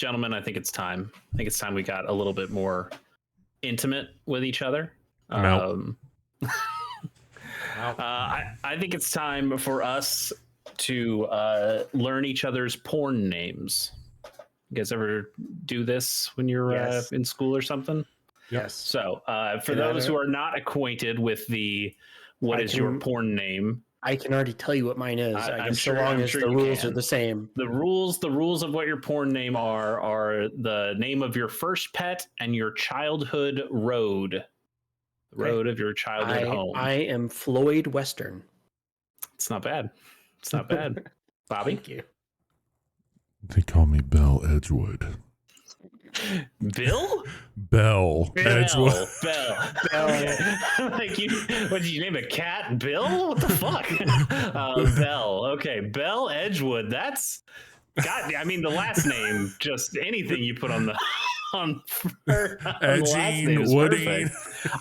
gentlemen, I think it's time. I think it's time we got a little bit more intimate with each other. No. I think it's time for us to learn each other's porn names. You guys ever do this when you're in school or something? Yes. So for those who are not acquainted with what is your porn name? I can already tell you what mine is. I'm sure, so long as the rules are the same. The rules of what your porn name are the name of your first pet and your childhood road. The road of your childhood home. I am Floyd Western. It's not bad. It's not bad. Bobby? Thank you. They call me Bell Edgewood. Bill? Bell Edgewood. Bell. Like what did you name a cat? Bill? What the fuck? Bell. Okay, Bell Edgewood. That's God. I mean, the last name. Just anything you put on the Edging, Woody.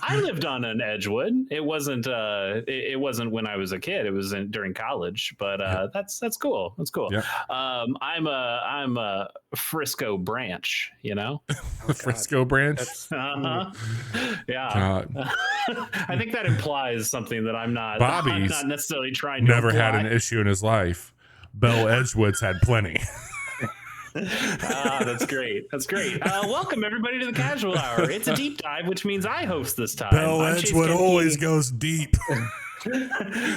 I lived on an Edgewood. It wasn't. It wasn't when I was a kid. It was during college. But that's cool. That's cool. Yeah. I'm a Frisco branch. You know, Frisco branch. Yeah. I think that implies something that I'm not. Bobby's I'm not necessarily trying to. Never imply. had an issue in his life. Bell Edgewood's had plenty. That's great. That's great. Welcome everybody to the Casual Hour. It's a deep dive, which means I host this time. Bell Edgewood always goes deep.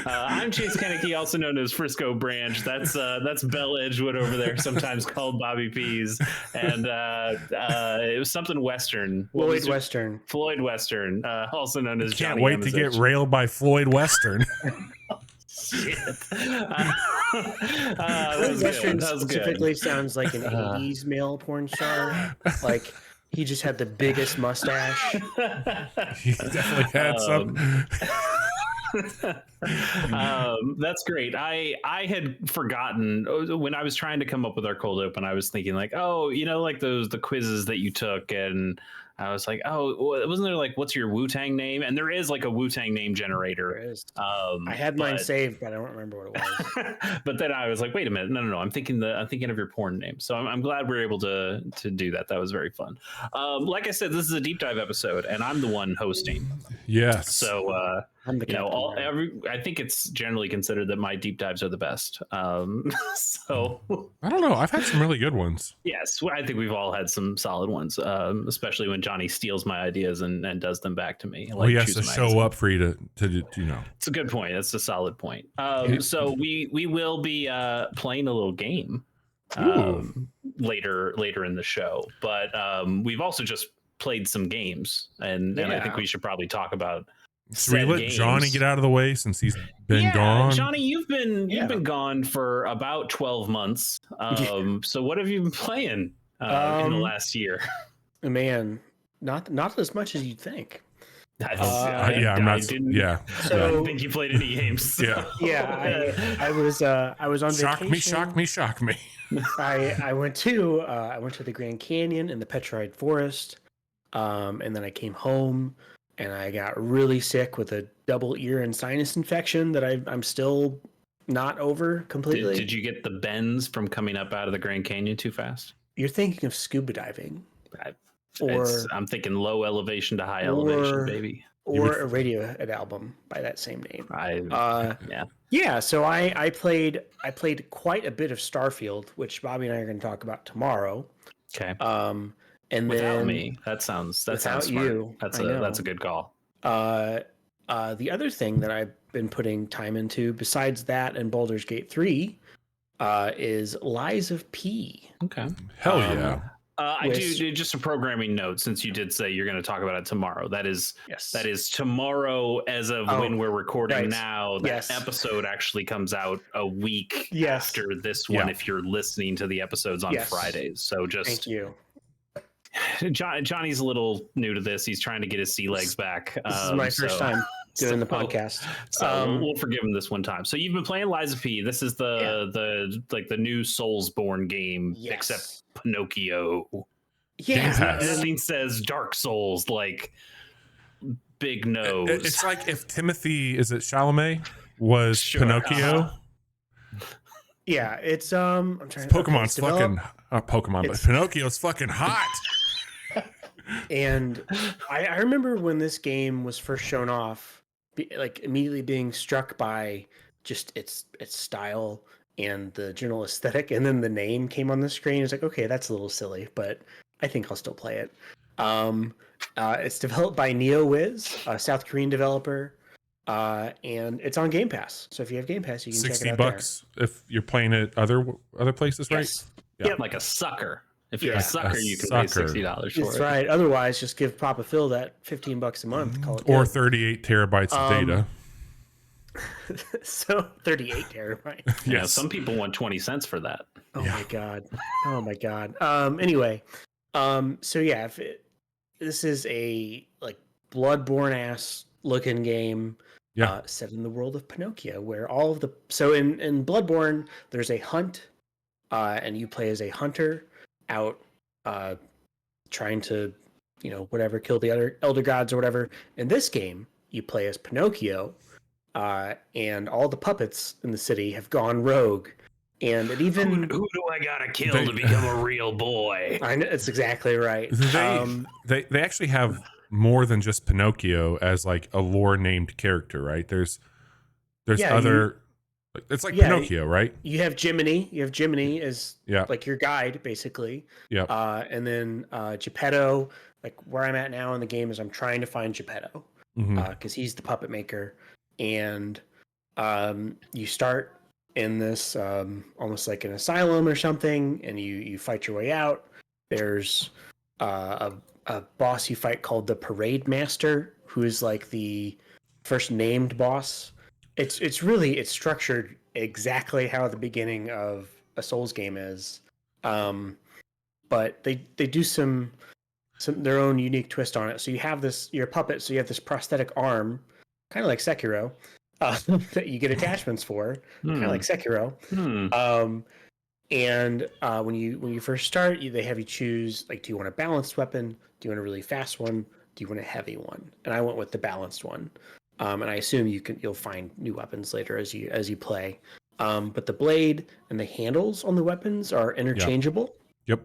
I'm Chase Kennedy, also known as Frisco Branch. That's Bell Edgewood over there, sometimes called Bobby Peas, and it was something Western. Floyd Western. Floyd Western, also known as Can't Johnny wait to get railed by Floyd Western. Shit. Western specifically sounds like an 80s male porn star. Like he just had the biggest mustache. He definitely had some. That's great. I had forgotten when I was trying to come up with our cold open. I was thinking like, oh, like the quizzes that you took, and I was like, oh, wasn't there like, what's your Wu-Tang name? And there is like a Wu-Tang name generator. There is. I had mine saved, but I don't remember what it was. But then I was like, wait a minute, no. I'm thinking of your porn name. So I'm glad we're able to do that. That was very fun. Like I said, this is a deep dive episode, and I'm the one hosting. Yes. So I'm the I think it's generally considered that my deep dives are the best. So I don't know. I've had some really good ones. Yes, I think we've all had some solid ones, especially when Johnny steals my ideas and does them back to me. Well, he has to show up for you to It's a good point. That's a solid point. So we will be playing a little game later in the show, but we've also just played some games, and I think we should probably talk about. Should we let Johnny get out of the way since he's been gone? Johnny, you've been gone for about 12 months. So what have you been playing in the last year? Man, not as much as you'd think. I didn't think you played any games. I was on vacation. Shock me. I went to the Grand Canyon and the Petrified Forest, and then I came home. And I got really sick with a double ear and sinus infection that I'm still not over completely. Did you get the bends from coming up out of the Grand Canyon too fast? You're thinking of scuba diving. I'm thinking low elevation to high elevation, baby. Or a Radiohead album by that same name. Yeah. So I played quite a bit of Starfield, which Bobby and I are going to talk about tomorrow. Okay. And without then me, that sounds smart. You, that's a good call. The other thing that I've been putting time into, besides that and Baldur's Gate 3, is Lies of P. Okay. Hell yeah. I do just a programming note, since you did say you're going to talk about it tomorrow. That is tomorrow as of when we're recording now. That episode actually comes out a week after this one if you're listening to the episodes on Fridays. So just thank you. Johnny's a little new to this. He's trying to get his sea legs back. This is my first time doing the podcast. So we'll forgive him this one time. So you've been playing Lies of P. This is the new Soulsborne game, except Pinocchio. Yeah. This thing says Dark Souls, like big nose. It's like if Chalamet was Pinocchio. Yeah, it's I'm trying. Pokemon's fucking Pokemon, but Pinocchio's fucking hot. And I remember when this game was first shown off, like immediately being struck by just its style and the general aesthetic, and then the name came on the screen. It's like, okay, that's a little silly, but I think I'll still play it. It's developed by NeoWiz, a South Korean developer, and it's on Game Pass. So if you have Game Pass, you can check it out. $60 if you're playing it other places, right? Yes. Yeah, like a sucker. If you're a sucker, you can pay $60 for it. That's right. Otherwise, just give Papa Phil that $15 a month. Call it or good. 38 terabytes of data. So 38 terabytes. Yes. Yeah, some people want 20 cents for that. Oh my god. Oh my god. Anyway, so yeah, this is a like Bloodborne ass looking game. Set in the world of Pinocchio, where all of the in Bloodborne there's a hunt, and you play as a hunter out trying to whatever, kill the other elder gods or whatever. In this game you play as Pinocchio, and all the puppets in the city have gone rogue, and it even who do I gotta kill to become a real boy? I know, that's exactly right. They actually have more than just Pinocchio as like a lore named character, right? There's other it's like Pinocchio, right? You have Jiminy. You have Jiminy as like your guide, basically. Yeah. And then Geppetto, like where I'm at now in the game is I'm trying to find Geppetto, because he's the puppet maker. And you start in this almost like an asylum or something, and you fight your way out. There's a boss you fight called the Parade Master, who is like the first named boss. It's structured exactly how the beginning of a Souls game is, but they do some their own unique twist on it. So you have you're a puppet, so you have this prosthetic arm, kind of like Sekiro, that you get attachments for, kind of like Sekiro. And when you first start, they have you choose, like, do you want a balanced weapon? Do you want a really fast one? Do you want a heavy one? And I went with the balanced one. And I assume you'll find new weapons later as you play. But the blade and the handles on the weapons are interchangeable. Yep.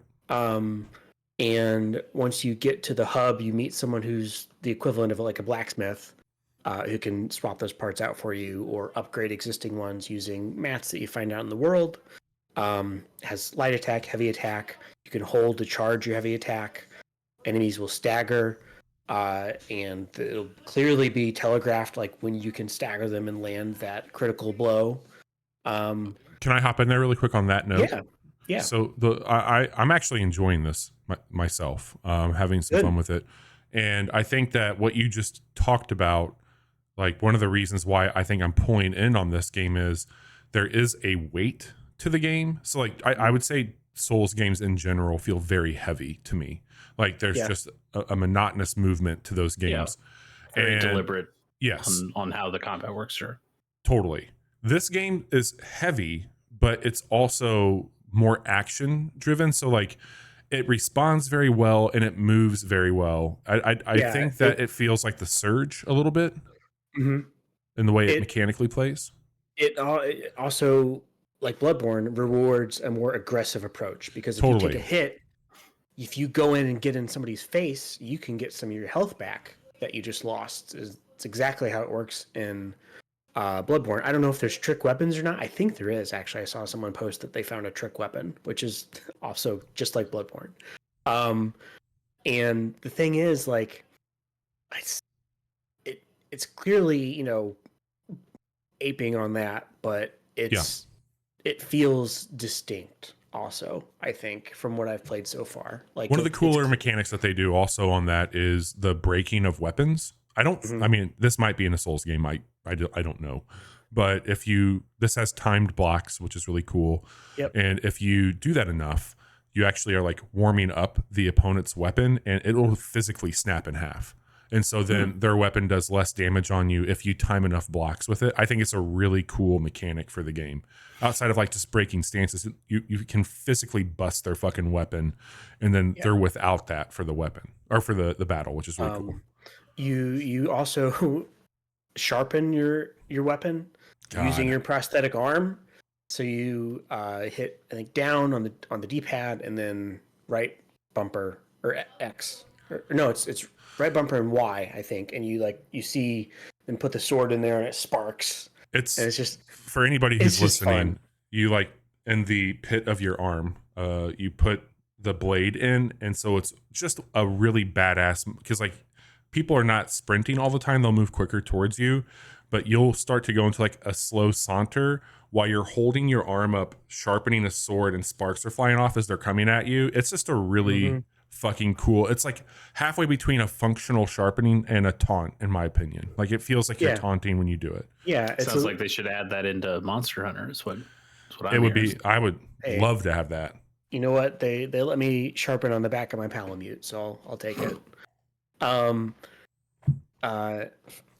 And once you get to the hub, you meet someone who's the equivalent of like a blacksmith, who can swap those parts out for you or upgrade existing ones using mats that you find out in the world. Has light attack, heavy attack. You can hold to charge your heavy attack. Enemies will stagger. And it'll clearly be telegraphed, like when you can stagger them and land that critical blow. Can I hop in there really quick on that note? Yeah. So I'm actually enjoying this myself, having some fun with it, and I think that what you just talked about, like one of the reasons why I think I'm pulling in on this game is there is a weight to the game. So like I would say Souls games in general feel very heavy to me. Like there's just a monotonous movement to those games. Yeah. Very deliberate. Yes. On how the combat works, sure. Totally. This game is heavy, but it's also more action driven. So like it responds very well and it moves very well. I think that it feels like the Surge a little bit in the way it mechanically plays. It also, like Bloodborne, rewards a more aggressive approach, because if you take a hit, if you go in and get in somebody's face, you can get some of your health back that you just lost. It's exactly how it works in Bloodborne. I don't know if there's trick weapons or not. I think there is, actually. I saw someone post that they found a trick weapon, which is also just like Bloodborne. And the thing is, like, it's clearly, aping on that, but it feels distinct also, I think, from what I've played so far. Like, one of the cooler mechanics that they do also on that is the breaking of weapons. I mean, this might be in a Souls game. I don't know, but this has timed blocks, which is really cool. Yep. And if you do that enough, you actually are like warming up the opponent's weapon, and it'll physically snap in half. And so then their weapon does less damage on you if you time enough blocks with it. I think it's a really cool mechanic for the game. Outside of like just breaking stances, you can physically bust their fucking weapon, and then they're without that for the weapon or for the battle, which is really cool. You also sharpen your weapon using your prosthetic arm, So you hit, I think, down on the D-pad and then right bumper or X. Or no, it's right bumper and Y, I think. And you see and put the sword in there and it sparks. And it's just for anybody who's listening, fun. You like in the pit of your arm, you put the blade in, and so it's just a really badass, because like people are not sprinting all the time, they'll move quicker towards you, but you'll start to go into like a slow saunter while you're holding your arm up, sharpening a sword, and sparks are flying off as they're coming at you. It's just a really fucking cool. It's like halfway between a functional sharpening and a taunt, in my opinion. Like it feels like you're taunting when you do it. Yeah, it sounds like they should add that into Monster Hunter. Is what it would be. I would love to have that. You know what? They let me sharpen on the back of my Palamute, so I'll take it.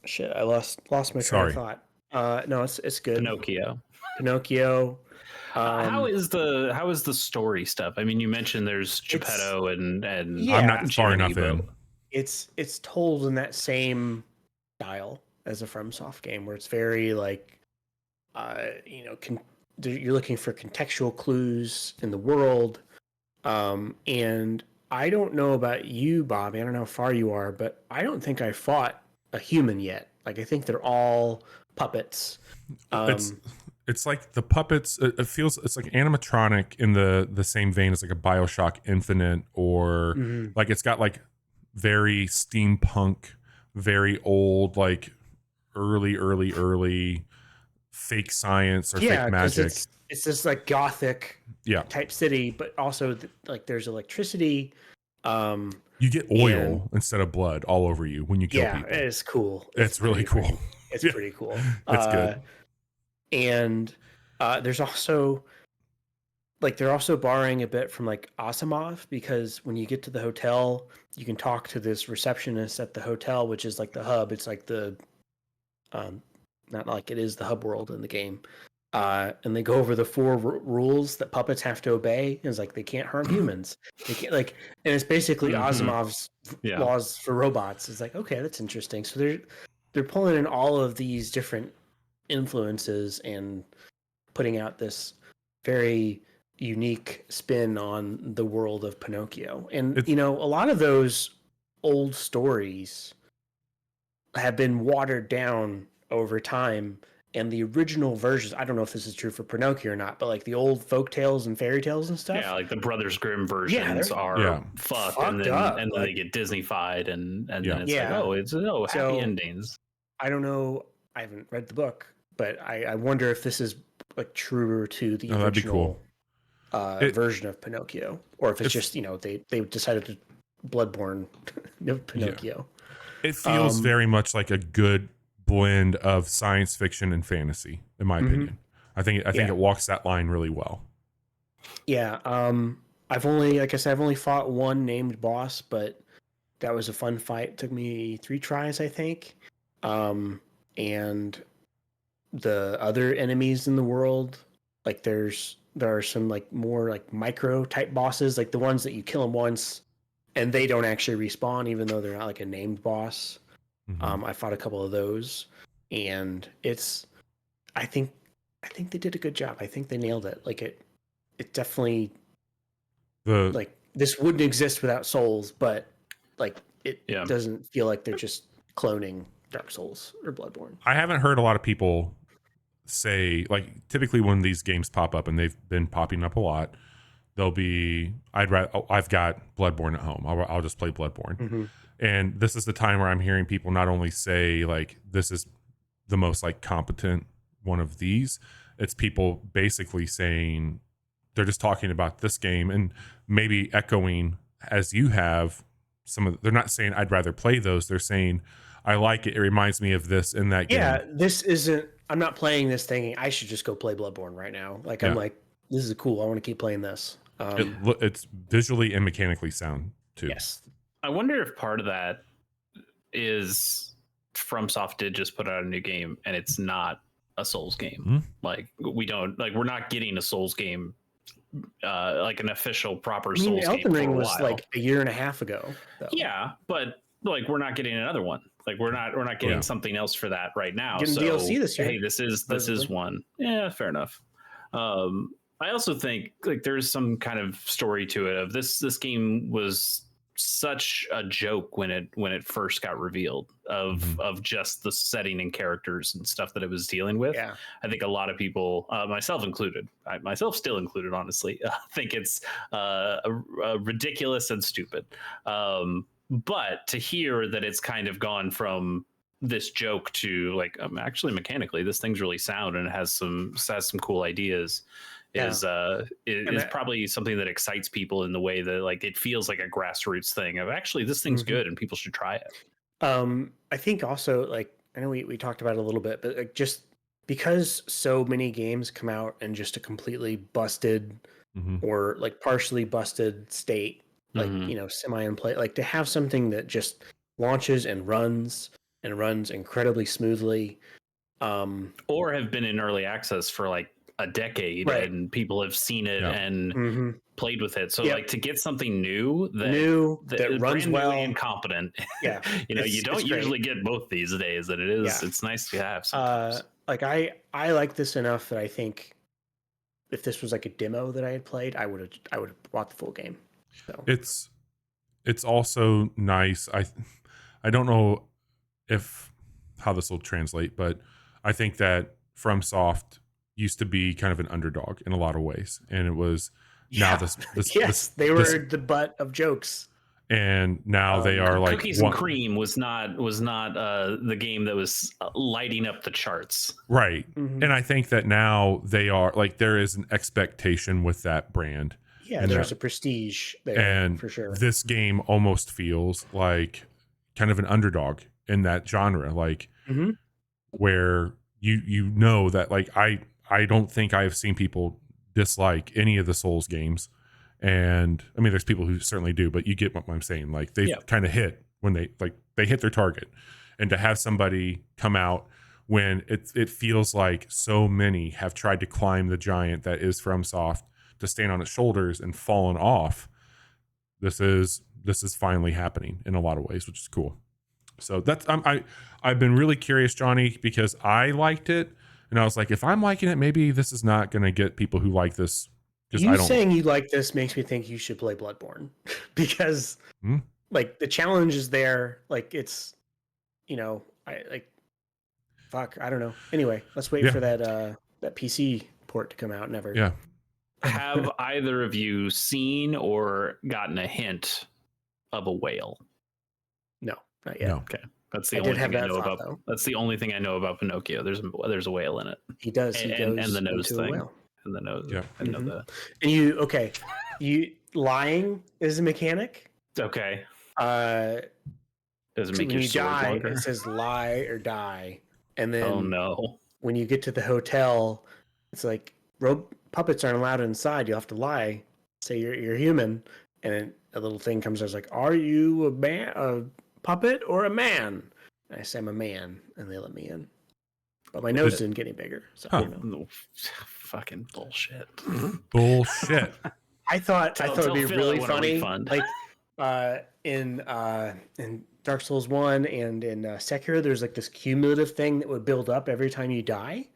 Shit, I lost my train of thought. No, it's good. Pinocchio. How is the story stuff? I mean, you mentioned there's Geppetto and I'm not far enough in. It's told in that same style as a FromSoft game, where it's very like, you're looking for contextual clues in the world, and I don't know about you, Bobby. I don't know how far you are, but I don't think I fought a human yet. Like I think they're all puppets. It's like the puppets. It feels it's like animatronic in the same vein as like a BioShock Infinite, or like it's got like very steampunk, very old, like early fake science or fake magic. It's this like gothic type city, but also like there's electricity. You get oil instead of blood all over you when you kill people. Yeah, it's cool. It's really cool. It's pretty cool. It's good. And there's also like they're also borrowing a bit from like Asimov, because when you get to the hotel, you can talk to this receptionist at the hotel, which is like the hub. It's like the not like it is the hub world in the game. And they go over the 4 rules that puppets have to obey. It's like they can't harm humans. They can't and it's basically Asimov's laws for robots. It's like, okay, that's interesting. So they're pulling in all of these different influences and putting out this very unique spin on the world of Pinocchio. And a lot of those old stories have been watered down over time. And the original versions, I don't know if this is true for Pinocchio or not, but like the old folk tales and fairy tales and stuff. Yeah, like the Brothers Grimm versions are fucked and then they get Disney-fied and then it's like, happy endings. I don't know. I haven't read the book, but I wonder if this is like truer to the original version of Pinocchio, or if it's just, they decided to Bloodborne Pinocchio. Yeah. It feels very much like a good blend of science fiction and fantasy, in my opinion. I think it walks that line really well. Yeah. I've only fought one named boss, but that was a fun fight. It took me 3 tries, I think. And the other enemies in the world, like there are some like more like micro type bosses, like the ones that you kill them once and they don't actually respawn, even though they're not like a named boss. I fought a couple of those, and I think they did a good job. I think they nailed it. Like it definitely like this wouldn't exist without Souls, but like it doesn't feel like they're just cloning Dark Souls or Bloodborne. I haven't heard a lot of people say, like, typically when these games pop up, and they've been popping up a lot, they'll be, I've got Bloodborne at home. I'll just play Bloodborne. And this is the time where I'm hearing people not only say like this is the most like competent one of these, it's people basically saying they're just talking about this game and maybe echoing as you have they're not saying I'd rather play those. They're saying I like it. It reminds me of this in that game. Yeah, I'm not playing this thinking I should just go play Bloodborne right now. Like I'm like, this is cool. I want to keep playing this. It's visually and mechanically sound too. Yes. I wonder if part of that is FromSoft did just put out a new game and it's not a Souls game. Like we're not getting a Souls game, like an official proper Souls game. Elden Ring was like a year and a half ago. Though. Yeah, but like we're not getting another one. Like we're not getting something else for that right now. Getting DLC this year. Hey, this is one. Yeah, fair enough. I also think like there's some kind of story to it of this game was such a joke when it first got revealed of just the setting and characters and stuff that it was dealing with. Yeah. I think a lot of people, myself included, myself still included, honestly, think it's ridiculous and stupid. But to hear that it's kind of gone from this joke to like actually mechanically this thing's really sound and it has some cool ideas is probably something that excites people in the way that like it feels like a grassroots thing of actually this thing's good and people should try it. I think also like I know we talked about it a little bit, but like just because so many games come out in just a completely busted or like partially busted state, like semi in play, like to have something that just launches and runs incredibly smoothly, or have been in early access for like a decade and people have seen it and played with it. So like to get something new that runs well and competent. Yeah. You don't usually get both these days, and it's nice to have sometimes. Like I like this enough that I think if this was like a demo that I had played, I would have bought the full game. So it's also nice. I don't know how this will translate, but I think that FromSoft used to be kind of an underdog in a lot of ways, and it was now this they were the butt of jokes, and now they are like Cookies and Cream was not the game that was lighting up the charts, right? And I think that now they are like there is an expectation with that brand. Yeah, and there's a prestige there, and for sure. This game almost feels like kind of an underdog in that genre, like where you know that like I don't think I've seen people dislike any of the Souls games, and I mean there's people who certainly do, but you get what I'm saying. Like they kind of hit when they hit their target, and to have somebody come out when it feels like so many have tried to climb the giant that is FromSoft to stand on its shoulders and fallen off. This is finally happening in a lot of ways, which is cool. So that's I've been really curious, Johnny, because I liked it, and I was like, if I'm liking it, maybe this is not going to get people who like this. You saying you like this makes me think you should play Bloodborne because like the challenge is there. Like it's, I don't know. Anyway, let's wait for that PC port to come out. Never. Yeah. Have either of you seen or gotten a hint of a whale? No, not yet. No. Okay. That's the only thing I know about. Though. That's the only thing I know about Pinocchio. There's a whale in it. He does. And the nose thing. And the nose. Yeah. I know that. And you lying is a mechanic. Okay. Does it make your sword die? longer? It says lie or die, and then when you get to the hotel, it's like puppets aren't allowed inside. You'll have to lie, say you're human, and then a little thing comes out. It's like, are you a puppet or a man? And I say I'm a man, and they let me in. But my nose didn't get any bigger. So fucking bullshit. Bullshit. I thought it'd be really funny. Fun. Like in Dark Souls 1 and in Sekiro, there's like this cumulative thing that would build up every time you die.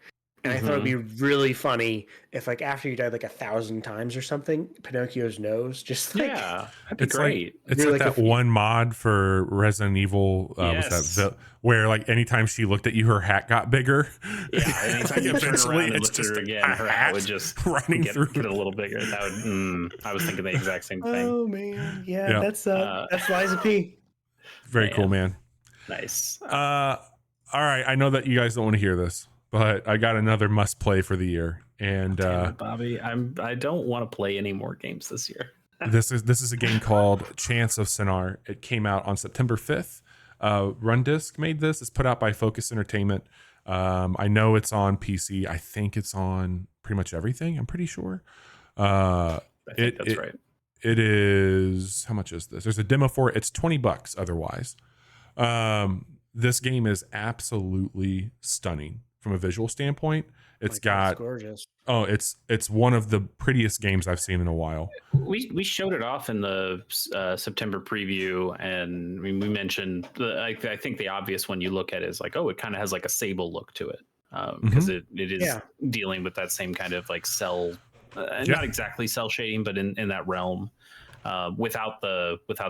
And I thought it'd be really funny if, like, after you died like 1,000 times or something, Pinocchio's nose just like that'd be great. It's like that one mod for Resident Evil. Was that where like anytime she looked at you, her hat got bigger. Yeah, anytime you turn around and looked at her again, her hat would just running get a little bigger. That would. I was thinking the exact same thing. Oh man, yeah. That's Liza P. Very cool, man. Nice. All right, I know that you guys don't want to hear this, but I got another must play for the year, and damn it, Bobby, I don't want to play any more games this year. This is a game called Chants of Sennaar. It came out on September 5th. Rundisk made this. It's put out by Focus Entertainment. I know it's on PC. I think it's on pretty much everything. I'm pretty sure. I think that's right. It is. How much is this? There's a demo for it. It's $20 otherwise. This game is absolutely stunning from a visual standpoint. It's gorgeous. Oh, it's one of the prettiest games I've seen in a while. We showed it off in the September preview, and we mentioned I think the obvious one you look at is like, oh, it kind of has like a Sable look to it. because it is dealing with that same kind of like cell, not exactly cell shading, but in that realm, without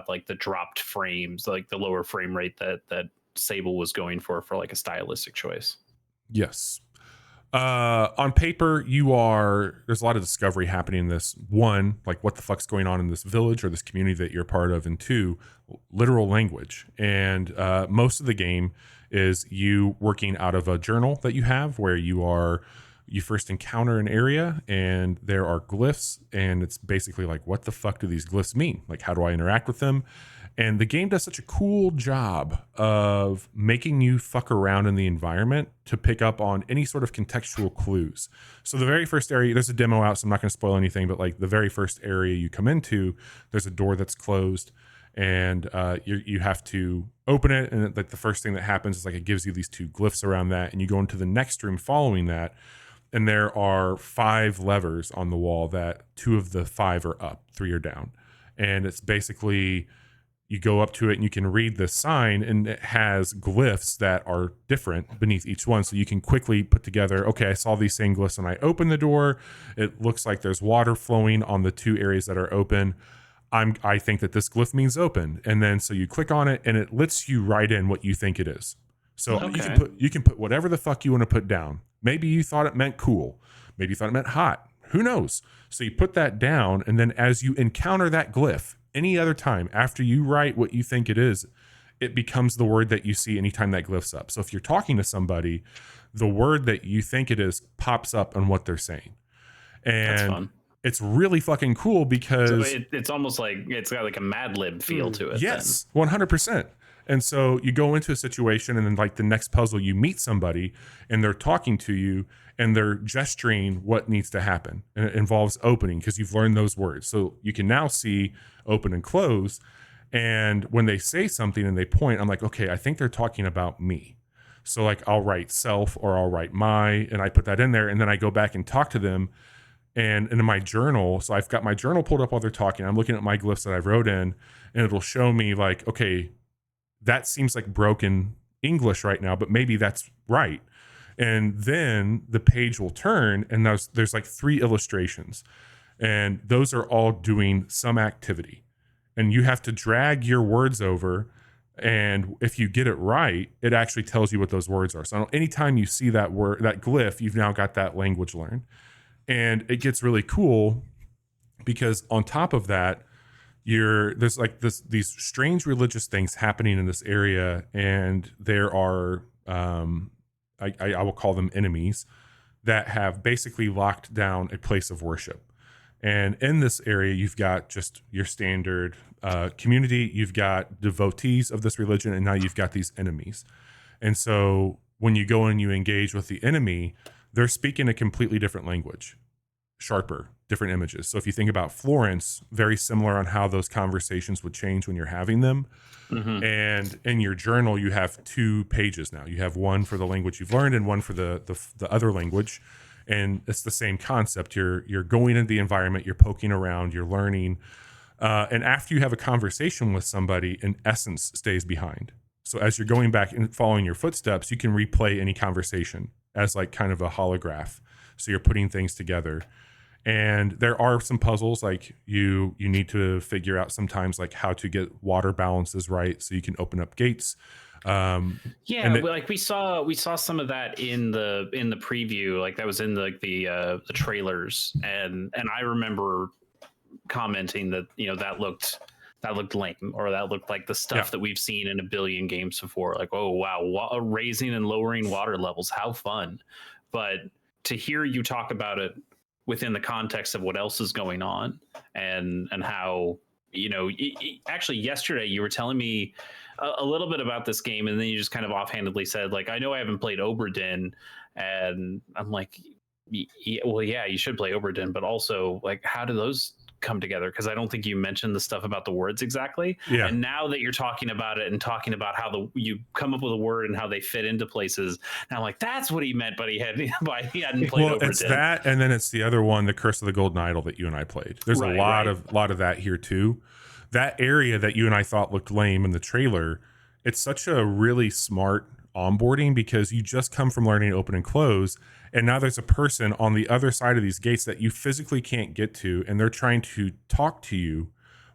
like the dropped frames, like the lower frame rate that Sable was going for like a stylistic choice. Yes. On paper, there's a lot of discovery happening in this. One, like what the fuck's going on in this village or this community that you're part of, and two, literal language. And most of the game is you working out of a journal that you have where you first encounter an area and there are glyphs, and it's basically like, what the fuck do these glyphs mean? Like, how do I interact with them? And the game does such a cool job of making you fuck around in the environment to pick up on any sort of contextual clues. So the very first area, there's a demo out, so I'm not going to spoil anything, but like the very first area you come into, there's a door that's closed, and you have to open it. And like the first thing that happens is like it gives you these 2 glyphs around that, and you go into the next room following that, and there are 5 levers on the wall that 2 of the 5 are up, 3 are down. And it's basically, you go up to it and you can read the sign, and it has glyphs that are different beneath each one. So you can quickly put together, okay, I saw these same glyphs and I open the door. It looks like there's water flowing on the 2 areas that are open. I think that this glyph means open. And then so you click on it and it lets you write in what you think it is. So you can put whatever the fuck you want to put down. Maybe you thought it meant cool. Maybe you thought it meant hot. Who knows? So you put that down, and then as you encounter that glyph, any other time after you write what you think it is, it becomes the word that you see anytime that glyph's up. So if you're talking to somebody, the word that you think it is pops up on what they're saying. And that's fun. It's really fucking cool because it's almost like it's got like a Mad Lib feel to it. Yes, 100%. And so you go into a situation, and then like the next puzzle, you meet somebody and they're talking to you and they're gesturing what needs to happen. And it involves opening because you've learned those words. So you can now see open and close. And when they say something and they point, I'm like, okay, I think they're talking about me. So like I'll write self or I'll write my, and I put that in there, and then I go back and talk to them. And in my journal, so I've got my journal pulled up while they're talking. I'm looking at my glyphs that I wrote in, and it'll show me like, okay, that seems like broken English right now, but maybe that's right. And then the page will turn, and there's like 3 illustrations, and those are all doing some activity, and you have to drag your words over. And if you get it right, it actually tells you what those words are. So anytime you see that word, that glyph, you've now got that language learned. And it gets really cool because on top of that, there's like these strange religious things happening in this area, and there are I will call them enemies that have basically locked down a place of worship. And in this area, you've got just your standard community, you've got devotees of this religion, and now you've got these enemies. And so when you go and you engage with the enemy, they're speaking a completely different language, sharper, different images. So if you think about Florence, very similar on how those conversations would change when you're having them. Mm-hmm. And in your journal, you have 2 pages now. You have one for the language you've learned and one for the other language. And it's the same concept. You're going into the environment, you're poking around, you're learning. And after you have a conversation with somebody, an essence stays behind. So as you're going back and following your footsteps, you can replay any conversation as like kind of a holograph. So you're putting things together. And there are some puzzles, like you need to figure out sometimes like how to get water balances right so you can open up gates. Like we saw some of that in the preview, like that was in the trailers, and I remember commenting that that looked lame, or that looked like the stuff that we've seen in a billion games before. Like, oh wow, raising and lowering water levels, how fun! But to hear you talk about it within the context of what else is going on, and how actually yesterday you were telling me a little bit about this game, and then you just kind of offhandedly said, like, I know I haven't played Oberdin, and I'm like, well, yeah, you should play Oberdin, but also, like, how do those come together? Because I don't think you mentioned the stuff about the words exactly. Yeah. And now that you're talking about it and talking about how you come up with a word and how they fit into places, now I'm like, that's what he meant, but he hadn't played Oberdin. It's that, and then it's the other one, the Curse of the Golden Idol, that you and I played. There's a lot of that here too. That area that you and I thought looked lame in the trailer, it's such a really smart onboarding because you just come from learning to open and close, and now there's a person on the other side of these gates that you physically can't get to, and they're trying to talk to you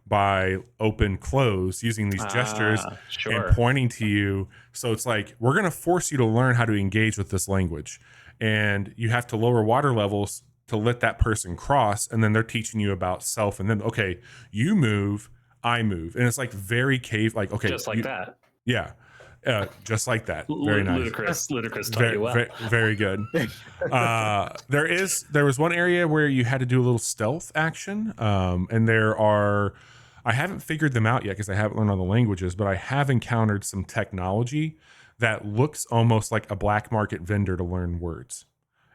by open close using these gestures and pointing to you. So it's like, we're going to force you to learn how to engage with this language, and you have to lower water levels to let that person cross, and then they're teaching you about self, and then okay, you move, I move, and it's like very cave, like okay, just like that. Yeah. Just like that. Very nice. Ludicrous taught you well. Very good. There was one area where you had to do a little stealth action, and I haven't figured them out yet because I haven't learned all the languages, but I have encountered some technology that looks almost like a black market vendor to learn words,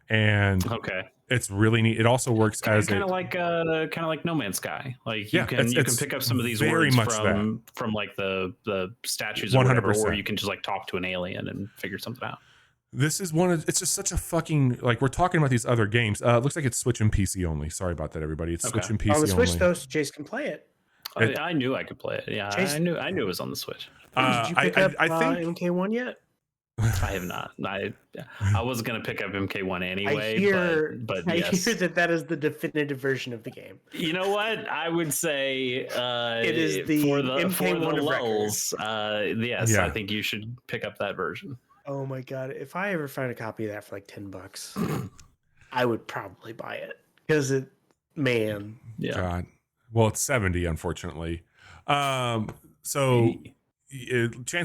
and it's really neat. It also works as kind of like No Man's Sky. Like you can pick up some of these words from like the statues or whatever, or you can just like talk to an alien and figure something out. This is it's just such a fucking, like, we're talking about these other games. It looks like it's Switch and PC only. Sorry about that, everybody. It's Switch and PC only. On the Switch, though, so Jace can play it. I knew I could play it. Yeah, I knew it was on the Switch. Did you pick up MK1 yet? I have not. I was going to pick up MK1 anyway. I hear that is the definitive version of the game. You know what? I would say it is the MK1 lulls. Yes, yeah. I think you should pick up that version. Oh my god! If I ever find a copy of that for like $10, I would probably buy it because man. Yeah. God. Well, it's 70, unfortunately. Chants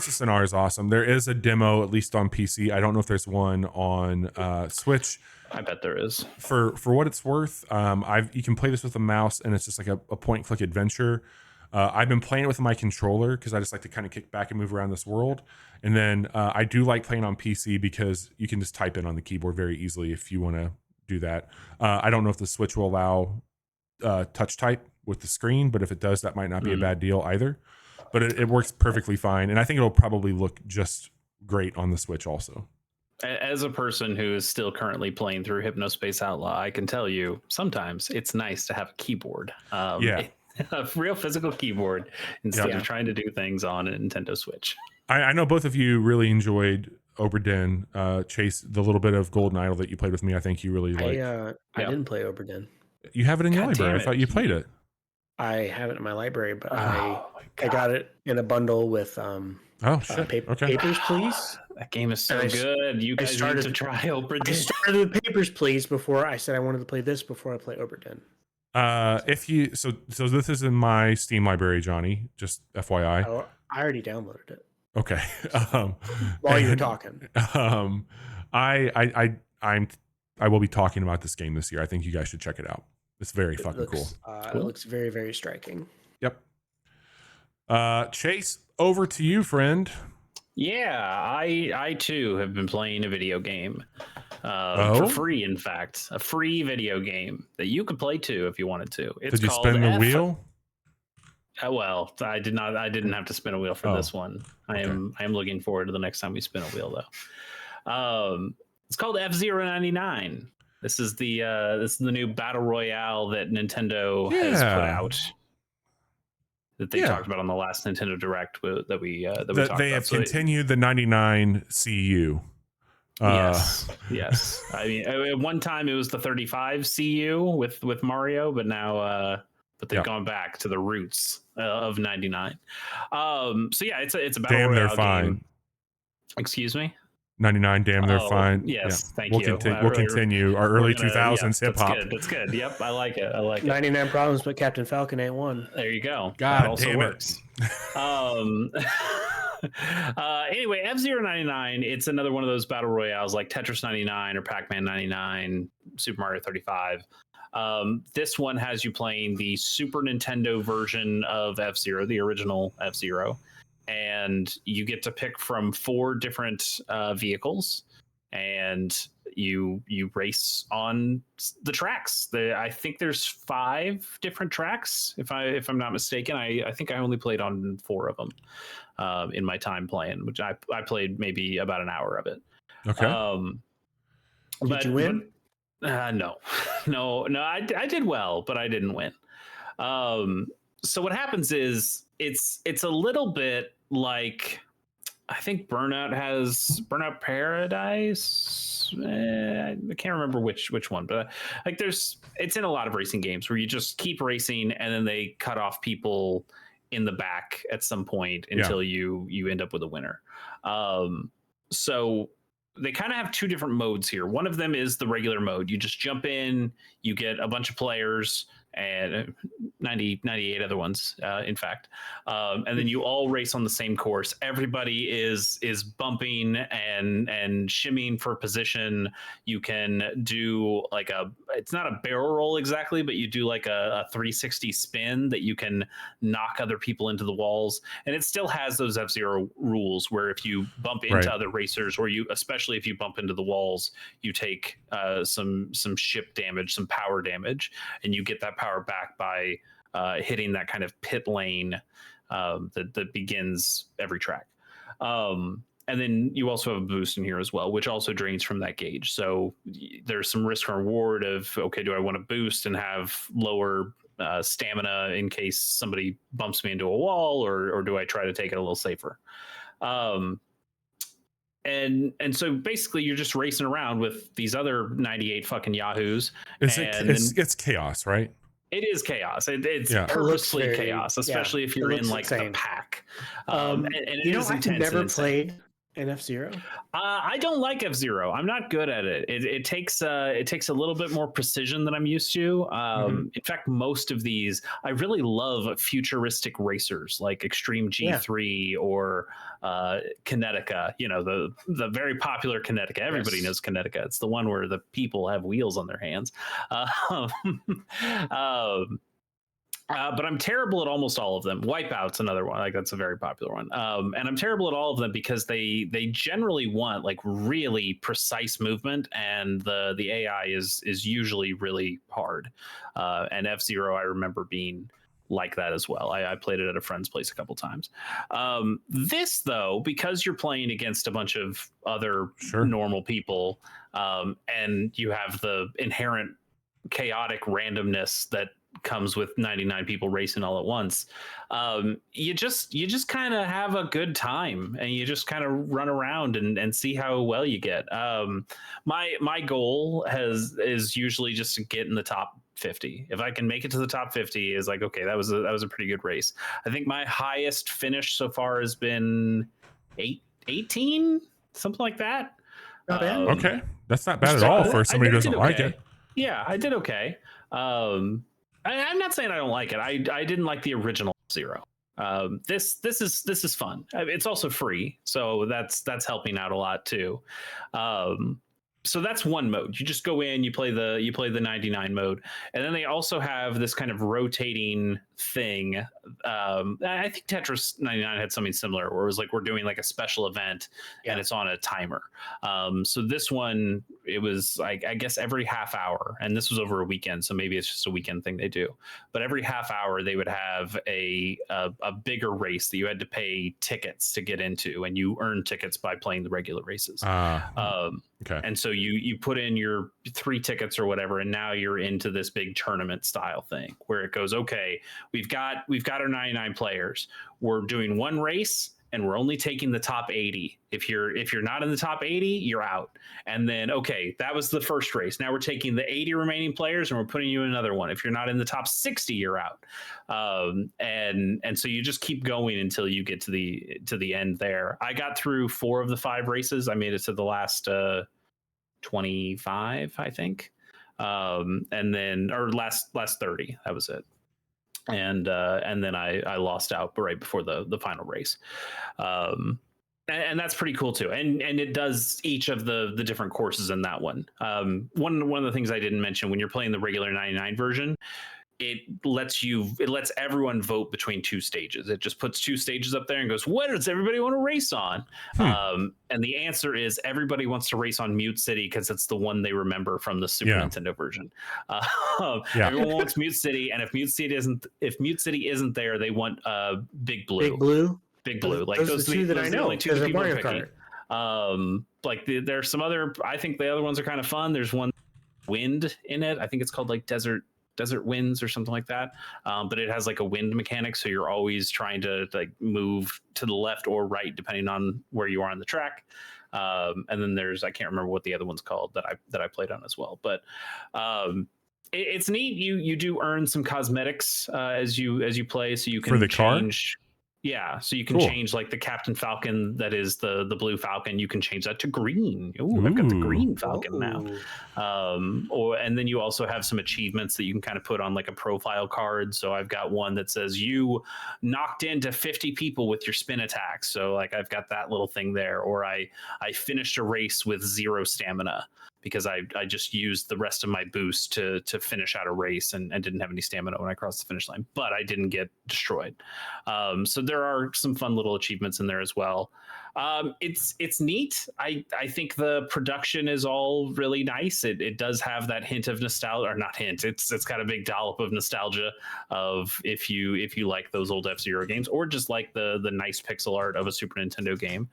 of Sennaar is awesome. There is a demo, at least on PC. I don't know if there's one on Switch. I bet there is. For what it's worth, you can play this with a mouse, and it's just like a point-click adventure. I've been playing it with my controller because I just like to kind of kick back and move around this world. And then I do like playing on PC because you can just type in on the keyboard very easily if you want to do that. I don't know if the Switch will allow touch type with the screen, but if it does, that might not be a bad deal either. But it works perfectly fine, and I think it'll probably look just great on the Switch also. As a person who is still currently playing through Hypnospace Outlaw, I can tell you sometimes it's nice to have a keyboard. A real physical keyboard instead of trying to do things on a Nintendo Switch. I know both of you really enjoyed Oberdin. Chase, the little bit of Golden Idol that you played with me, I think you really liked. I didn't play Oberdin. You have it in your library. I thought you played it. I have it in my library, but I got it in a bundle with Papers, Please. That game is so good. You guys need to try Oberdin. I started with Papers, Please before I said I wanted to play this before I play Oberdin. So this is in my Steam library, Johnny. Just FYI. Oh, I already downloaded it. Okay. While you're talking. I will be talking about this game this year. I think you guys should check it out. It's very fucking cool. It looks very, very striking. Yep. Chase, over to you, friend. Yeah, I too have been playing a video game for free. In fact, a free video game that you could play too if you wanted to. Did you spin the wheel? Well, I did not. I didn't have to spin a wheel for this one. I am looking forward to the next time we spin a wheel, though. It's called F-Zero 99. This is the new battle royale that Nintendo has put out. That they talked about on the last Nintendo Direct that we talked about. They have continued the 99 CU. Yes. I mean, at one time it was the 35 CU with Mario, but now they've gone back to the roots of 99. So yeah, it's a battle royale they're fine. game. Excuse me. 99, damn, they're fine. Yes, thank you. We'll continue our early 2000s hip hop. That's good. Yep, I like it. 99 problems, but Captain Falcon ain't one. There you go. God that also damn works. Anyway, F-Zero 99, it's another one of those battle royales like Tetris 99 or Pac-Man 99, Super Mario 35. This one has you playing the Super Nintendo version of F-Zero, the original F-Zero. And you get to pick from 4 different vehicles, and you race on the tracks. I think there's 5 different tracks, if I'm not mistaken. I think I only played on 4 of them in my time playing, which I played maybe about an hour of it. Okay. Did you win? No. I did well, but I didn't win. So what happens is it's a little bit like I think Burnout Paradise. I can't remember which one, but like it's in a lot of racing games where you just keep racing and then they cut off people in the back at some point until you end up with a winner. So they kind of have two different modes here. One of them is the regular mode. You just jump in, you get a bunch of players and 98 other ones, in fact. And then you all race on the same course. Everybody is bumping and shimmying for position. You can do like it's not a barrel roll exactly, but you do like a 360 spin that you can knock other people into the walls. And it still has those F-Zero rules where if you bump into other racers, or especially if you bump into the walls, you take some ship damage, some power damage, and you get that power back by hitting that kind of pit lane that begins every track. And then you also have a boost in here as well, which also drains from that gauge. So there's some risk and reward of, okay, do I want to boost and have lower stamina in case somebody bumps me into a wall, or do I try to take it a little safer? And so basically you're just racing around with these other 98 fucking yahoos. It's chaos, right? It is chaos. It's purposely chaos, especially if you're in like the pack. And it is intense. I've never played an F-Zero. I don't like F-Zero. I'm not good at it. It takes a little bit more precision than I'm used to. In fact, most of these, I really love futuristic racers like Extreme G3 or Kinetica. You know, the very popular Kinetica. Everybody knows Kinetica. It's the one where the people have wheels on their hands. But I'm terrible at almost all of them. Wipeout's another one. Like that's a very popular one. And I'm terrible at all of them because they generally want like really precise movement, and the AI is usually really hard. And F-Zero, I remember being like that as well. I played it at a friend's place a couple times. This though, because you're playing against a bunch of other normal people, and you have the inherent chaotic randomness that comes with 99 people racing all at once, you just kind of have a good time, and you just kind of run around and see how well you get. My goal is usually just to get in the top 50. If I can make it to the top 50, is like, okay, that was a pretty good race. I think my highest finish so far has been 18, something like that. Not bad. Okay, that's not bad at all for somebody who doesn't like it. Yeah, I did okay. I'm not saying I don't like it. I didn't like the original Zero. This is fun. It's also free, so that's helping out a lot too. So that's one mode. You just go in, you play the 99 mode, and then they also have this kind of rotating thing. I think Tetris 99 had something similar, where it was like we're doing like a special event, and it's on a timer. So this one, it was like, I guess every half hour, and this was over a weekend, so maybe it's just a weekend thing they do. But every half hour they would have a bigger race that you had to pay tickets to get into, and you earn tickets by playing the regular races. Okay. And so you put in your 3 tickets or whatever, and now you're into this big tournament style thing where it goes, okay, we've got our 99 players. We're doing one race, and we're only taking the top 80. If you're not in the top 80, you're out. And then, okay, that was the first race. Now we're taking the 80 remaining players and we're putting you in another one. If you're not in the top 60, you're out. And so you just keep going until you get to the end there. I got through 4 of the 5 races. I made it to the last 25, I think. And then, or last 30, that was it. And then I lost out right before the final race. And that's pretty cool too. And it does each of the different courses in that one. One of the things I didn't mention, when you're playing the regular 99 version, it lets everyone vote between 2 stages. It just puts 2 stages up there and goes, what does everybody want to race on? And the answer is everybody wants to race on Mute City because it's the one they remember from the Super Nintendo version. Everyone wants Mute City, and if Mute City isn't there, they want Big Blue. Big Blue. Like those are the 2 that I know. Like 2 people are picking. Like there's some other. I think the other ones are kind of fun. There's one wind in it. I think it's called like Desert Desert Winds or something like that. But it has like a wind mechanic, so you're always trying to like move to the left or right depending on where you are on the track. And then there's, I can't remember what the other one's called that I played on as well. But it's neat. You do earn some cosmetics as you play, so you can for the change. Car? Yeah, so you can change like the Captain Falcon that is the blue Falcon. You can change that to green. Ooh, I've got the green Falcon now. And then you also have some achievements that you can kind of put on like a profile card. So I've got one that says you knocked into 50 people with your spin attacks. So like I've got that little thing there. Or I finished a race with 0 stamina because I just used the rest of my boost to finish out a race and didn't have any stamina when I crossed the finish line, but I didn't get destroyed. So there are some fun little achievements in there as well. It's neat. I think the production is all really nice. It does have that hint of nostalgia, or not hint. It's got a big dollop of nostalgia of if you like those old F-Zero games, or just like the nice pixel art of a Super Nintendo game.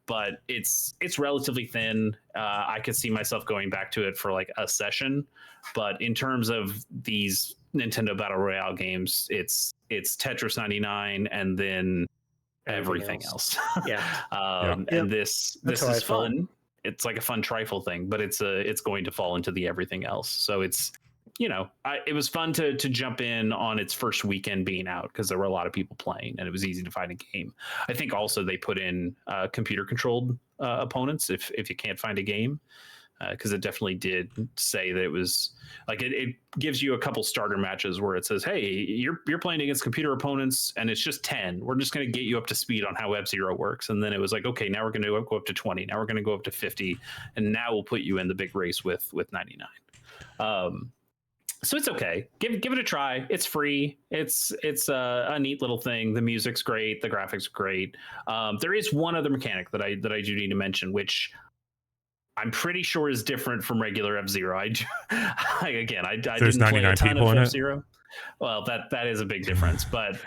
But it's relatively thin. I could see myself going back to it for like a session. But in terms of these Nintendo Battle Royale games, it's Tetris 99 and then everything else. Yeah. And this is fun. It's like a fun trifle thing, but it's going to fall into the everything else. So it's, it was fun to jump in on its first weekend being out because there were a lot of people playing and it was easy to find a game. I think also they put in computer controlled opponents if you can't find a game. Because it definitely did say that it was like it gives you a couple starter matches where it says, hey, you're playing against computer opponents and it's just 10. We're just going to get you up to speed on how F-Zero works. And then it was like, okay, now we're going to go up to 20. Now we're going to go up to 50. And now we'll put you in the big race with 99. So it's okay. Give it a try. It's free. It's a neat little thing. The music's great. The graphics are great. There is one other mechanic that I do need to mention, which I'm pretty sure is different from regular F-Zero. I there's didn't play a ton people of in F-Zero. Well, that is a big difference. But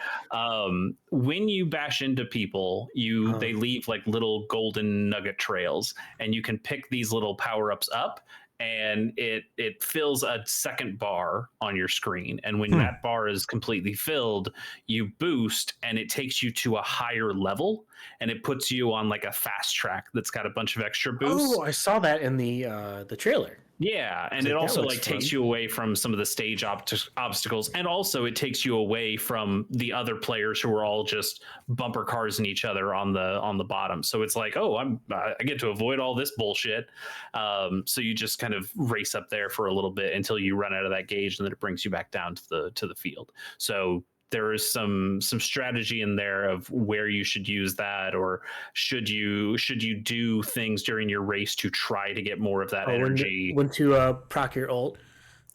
when you bash into people, they leave like little golden nugget trails, and you can pick these little power-ups up, and it fills a second bar on your screen. And when that bar is completely filled, you boost and it takes you to a higher level, and it puts you on like a fast track that's got a bunch of extra boosts. Oh, I saw that in the trailer. Yeah, and it also like takes you away from some of the stage obstacles, and also it takes you away from the other players who are all just bumper cars in each other on the bottom. So it's like, oh, I get to avoid all this bullshit. So you just kind of race up there for a little bit until you run out of that gauge, and then it brings you back down to the field. So there is some strategy in there of where you should use that, or should you do things during your race to try to get more of that energy. When to proc your ult.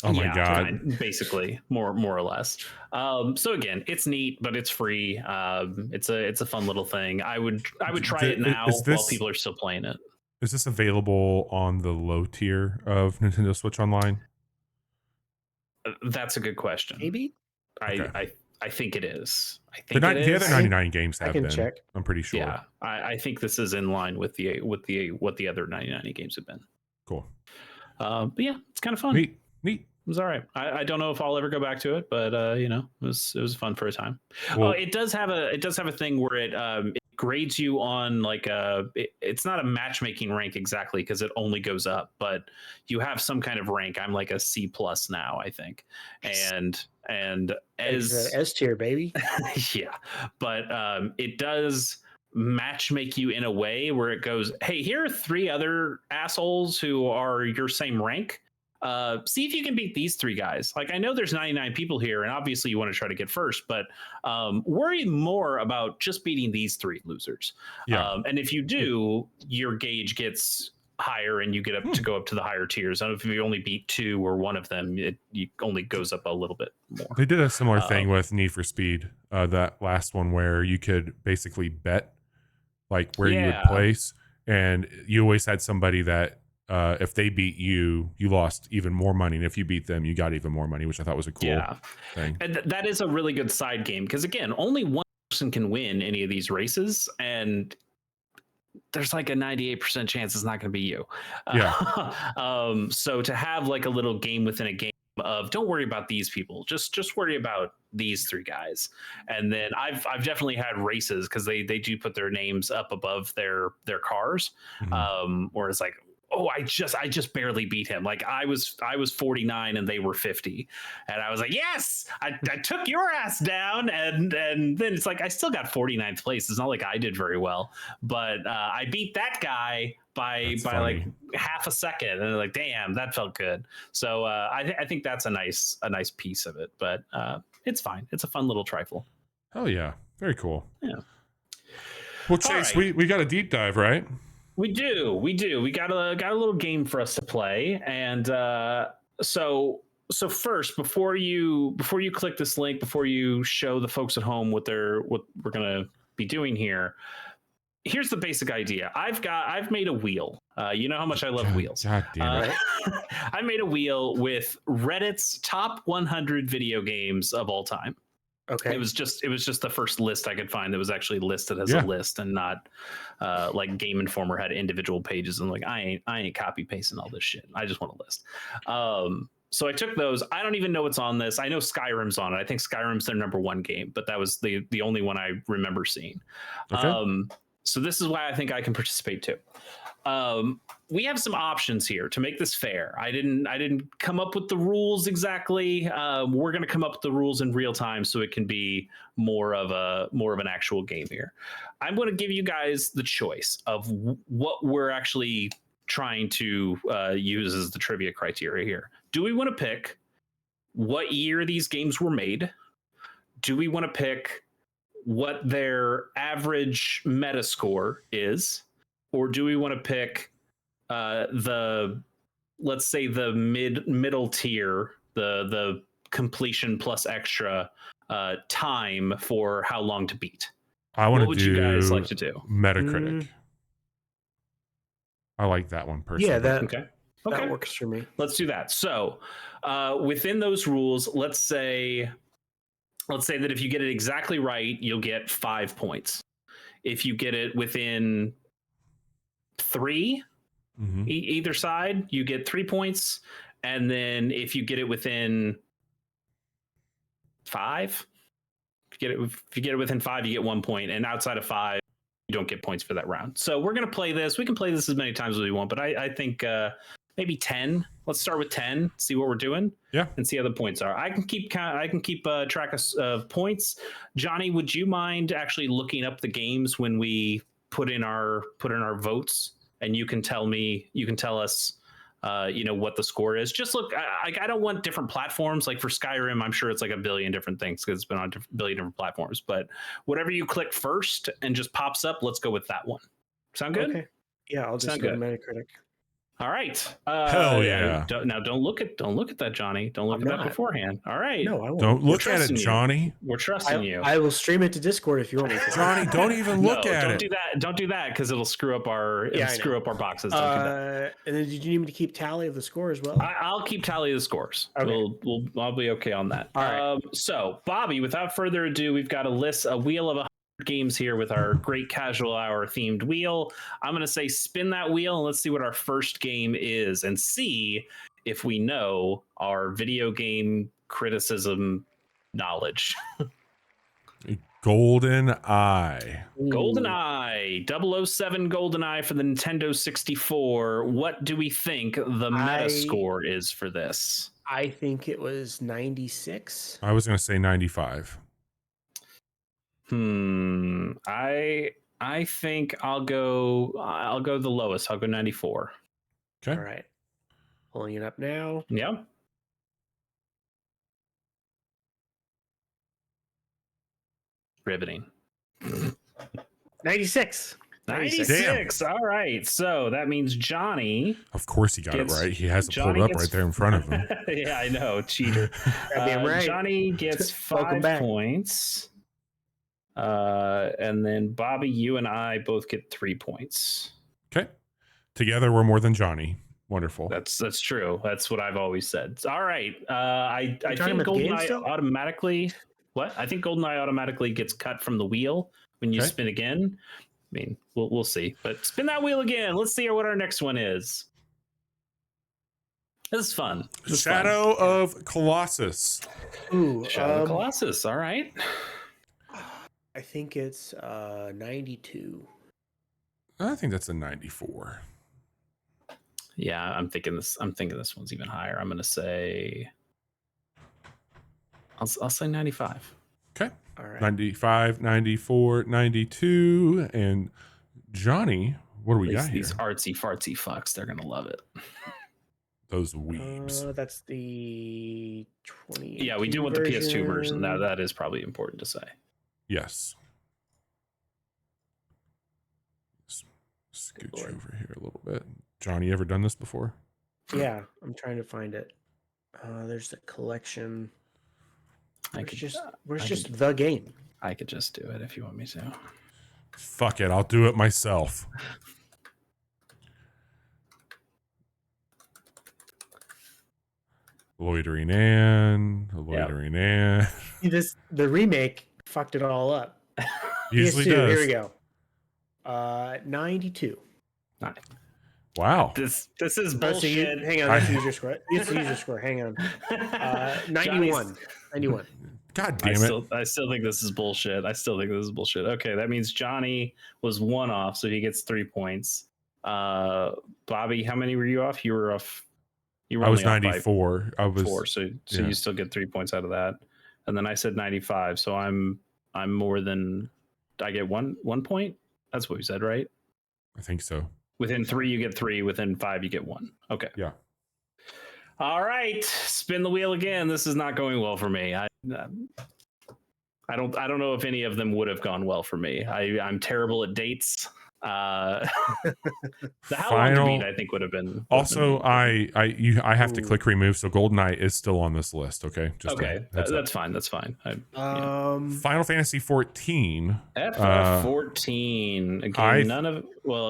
Oh my god! Basically, more or less. So again, it's neat, but it's free. It's a fun little thing. I would try it now while people are still playing it. Is this available on the low tier of Nintendo Switch Online? That's a good question. Maybe. I think it is. I think the other 99 games have been. Check. I'm pretty sure. Yeah, I think this is in line with what the other 99 games have been. Cool. But yeah, it's kind of fun. Neat. It was all right. I don't know if I'll ever go back to it, but it was fun for a time. Well, it does have a thing where it grades you on like it's not a matchmaking rank exactly because it only goes up, but you have some kind of rank. I'm like a C+ now, I think, and as S tier, baby. Yeah, but it does matchmake you in a way where it goes, hey, here are 3 other assholes who are your same rank. See if you can beat these 3 guys. Like, I know there's 99 people here, and obviously you want to try to get first, but worry more about just beating these 3 losers. Yeah. And if you do, your gauge gets higher and you get up to go up to the higher tiers. And if you only beat 2 or one of them, it only goes up a little bit more. They did a similar thing with Need for Speed, that last one where you could basically bet like where you would place, and you always had somebody that if they beat you, you lost even more money, and if you beat them, you got even more money, which I thought was a cool thing. And that is a really good side game because, again, only one person can win any of these races, and there's like a 98% chance it's not going to be you. Yeah. So to have like a little game within a game of don't worry about these people, just worry about these three guys. And then I've definitely had races because they do put their names up above their cars, or it's like, oh, I just barely beat him. Like I was 49 and they were 50, and I was like, yes, I took your ass down. And then it's like I still got 49th place. It's not like I did very well, but I beat that guy by like half a second, and they're like, damn, that felt good. So I think that's a nice piece of it. But it's fine. It's a fun little trifle. Oh yeah, very cool. Yeah. Well, Chase, right. we got a deep dive, right? We do. We got a little game for us to play, and so first, before you click this link, before you show the folks at home what we're gonna be doing here, here's the basic idea. I've made a wheel. You know how much I love wheels. God damn it. I made a wheel with Reddit's top 100 video games of all time. Okay. It was just the first list I could find that was actually listed as a list, and not like Game Informer had individual pages. And like I ain't copy pasting all this shit. I just want a list. So I took those. I don't even know what's on this. I know Skyrim's on it. I think Skyrim's their number one game, but that was the only one I remember seeing. Okay. So this is why I think I can participate too. We have some options here to make this fair. I didn't come up with the rules exactly. We're going to come up with the rules in real time so it can be more of an actual game here. I'm going to give you guys the choice of what we're actually trying to use as the trivia criteria here. Do we want to pick what year these games were made? Do we want to pick what their average Metascore is? Or do we want to pick let's say the middle tier, the completion plus extra time for how long to beat? What would you guys like to do? Metacritic. I like that one personally. Yeah, that that works for me. Let's do that. So within those rules, let's say that if you get it exactly right, you'll get 5 points. If you get it within 3, either side, you get 3 points. And then if you get it within 5, if you get it within 5, you get 1 point. And outside of 5, you don't get points for that round. So we're going to play this. We can play this as many times as we want, but I think maybe 10. Let's start with 10, see what we're doing. Yeah. And see how the points are. I can keep track of points. Johnny, would you mind actually looking up the games when we put in our votes, and you can tell us what the score is? Just look, I don't want different platforms. Like for Skyrim, I'm sure it's like a billion different things because it's been on a billion different platforms, but whatever you click first and just pops up, let's go with that one. Sound good? Okay. Yeah, I'll just go to Metacritic. All right. Hell yeah. Don't look at that, Johnny. Don't look at that beforehand. All right. No, I won't. Don't look at it, Johnny. We're trusting you. I will stream it to Discord if you want me to. Johnny, don't even look at it. Don't do that because it'll screw up our boxes. Don't do that. And then did you need me to keep tally of the score as well? I'll keep tally of the scores. Okay. I'll be okay on that. All right. So Bobby, without further ado, we've got a wheel of 100 games here with our great casual hour themed wheel. I'm going to say spin that wheel and let's see what our first game is and see if we know our video game criticism knowledge. GoldenEye. GoldenEye 007 GoldenEye for the Nintendo 64. What do we think the Metascore is for this? I think it was 96. I was going to say 95. I think I'll go the lowest. I'll go 94. Okay. All right. Pulling it up now. Yeah. Riveting. 96. 96. Damn. All right. So that means Johnny. Of course he got it right. He has it pulled up right there in front of him. Yeah, I know. Cheater. Right. Johnny gets 5 points. And then Bobby, you and I both get 3 points. Okay. Together we're more than Johnny. Wonderful. That's true. That's what I've always said. All right. I think GoldenEye automatically. What? I think GoldenEye automatically gets cut from the wheel when you spin again. I mean, we'll see. But spin that wheel again. Let's see what our next one is. This is fun. Shadow of Colossus. Ooh, Shadow of Colossus. All right. I think it's 92. I think that's a 94. Yeah, I'm thinking this one's even higher. I'm gonna say I'll say 95. Okay. All right. 95, 94, 92. And Johnny, what do we got here? These artsy fartsy fucks, they're gonna love it. Those weebs. That's the 20. Yeah, we do want the PS2 version. Now that is probably important to say. Yes. Scooch over here a little bit. Johnny, ever done this before? Yeah, I'm trying to find it. There's the collection. Where's just the game? I could just do it if you want me to. Fuck it, I'll do it myself. Loitering Ann. The remake fucked it all up. Usually PS2, does. Here we go. 92. Nice. Wow. This is bullshit. Hang on, that's user score. It's user score. Hang on. 91. 91. God damn it. I still think this is bullshit. Okay, that means Johnny was one off, so he gets 3 points. Bobby, how many were you off? You were off. I was 94. I was 4, so you still get 3 points out of that. And then I said 95, so I'm more than. I get one point. That's what we said, right? I think so. Within 3, you get 3. Within 5, you get 1. Okay. Yeah. All right. Spin the wheel again. This is not going well for me. I don't know if any of them would have gone well for me. I'm terrible at dates. The How Long to Beat, I think, would have been. Also, I have to click remove, so GoldenEye is still on this list. Okay. That's fine. That's fine. Final Fantasy 14. FF14.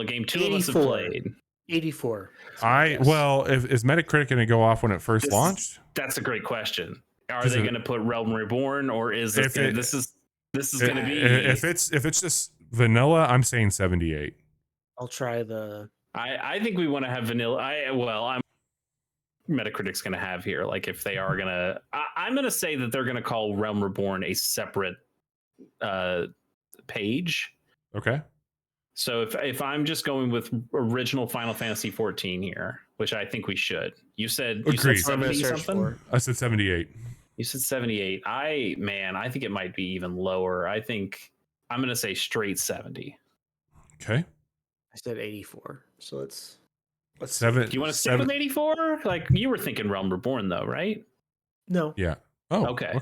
Game 2 of us have played. 84. Is Metacritic going to go off when it first launched? That's a great question. Are they going to put Realm Reborn, or is this going to be? If it's just vanilla, I'm saying 78. I'll try the. I think we want to have vanilla. Metacritic's going to have here. Like, if they are going to, I'm going to say that they're going to call Realm Reborn a separate page. Okay. So if I'm just going with original Final Fantasy 14 here, which I think we should. You said 70 something? I said 78. You said 78. I think it might be even lower. I think I'm going to say straight 70. Okay. I said 84. So let's 7. Do you want to stick with 84? Like, you were thinking Realm Reborn though, right? No. Yeah. Oh, okay.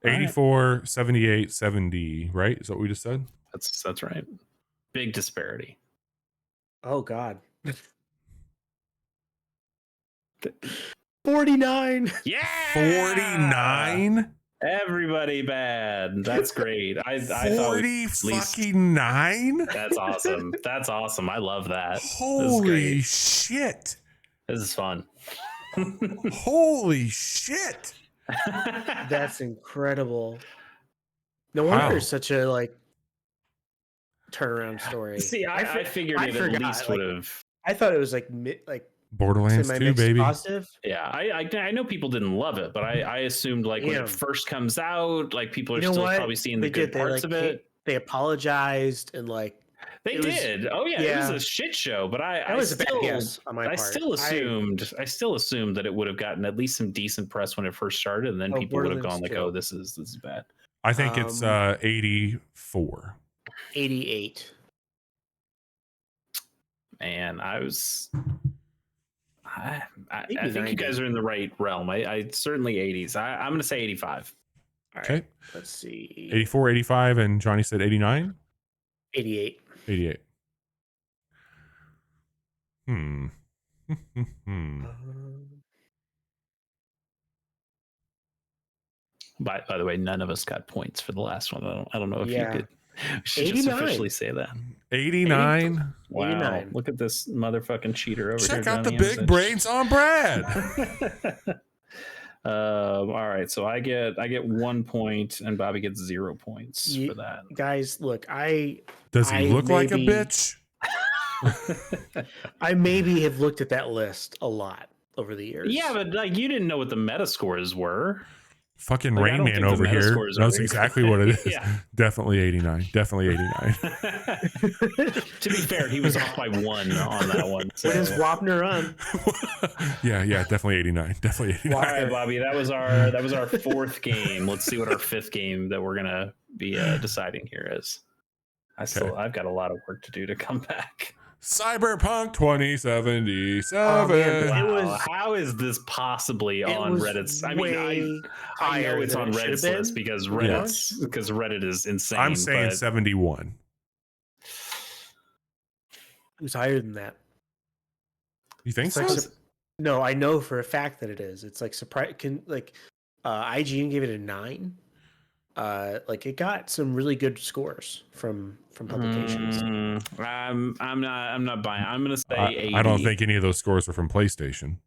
84, right. 78, 70, right? Is that what we just said? That's right. Big disparity. Oh God. 49. Yeah. 49. Everybody bad. That's great. I 40 fucking 9. That's awesome. That's awesome. I love that. Holy shit. This is fun. Holy shit. That's incredible. No wonder it's such a turnaround story. See, I figured it at least would have. I thought it was like Borderlands 2, baby. Positive. Yeah, I know people didn't love it, but I assumed when it first comes out, people are still probably seeing the good parts of it. They apologized and they did. Oh yeah, it was a shit show. But I was a bad guess on my part. I still assumed that it would have gotten at least some decent press when it first started, and then people would have gone "Oh, this is bad." I think it's 84. 88. Man, I think you guys are in the right realm. I certainly 80s. I'm going to say 85. All right. Okay. Let's see. 84, 85, and Johnny said 89? 88. 88. By the way, none of us got points for the last one. I don't know if you did. We should just officially say that. 89. Wow. 89. Look at this motherfucking cheater over here. Check out the big brains on Brad. All right. So I get 1 point and Bobby gets 0 points for that. Guys, look, Does he look like a bitch? I maybe have looked at that list a lot. over the years. Yeah, but like you didn't know what the meta scores were. Fucking Rain Man over here knows exactly what it is. Yeah. Definitely 89. Definitely 89. To be fair, he was off by 1 on that one. So. What is Wapner on? yeah, definitely 89. Definitely 89. All right, Bobby, that was our 4th game. Let's see what our 5th game that we're gonna be deciding here is. I've got a lot of work to do to come back. Cyberpunk 2077. Oh, man, how is this possibly on Reddit's? I mean, I know it's on Reddit's list because Reddit is insane. I'm saying 71. It was higher than that. You think so? No, I know for a fact that it is. It's like surprise. IGN gave it a 9. It got some really good scores from publications. I'm not buying. I'm gonna say 80. I don't think any of those scores were from PlayStation.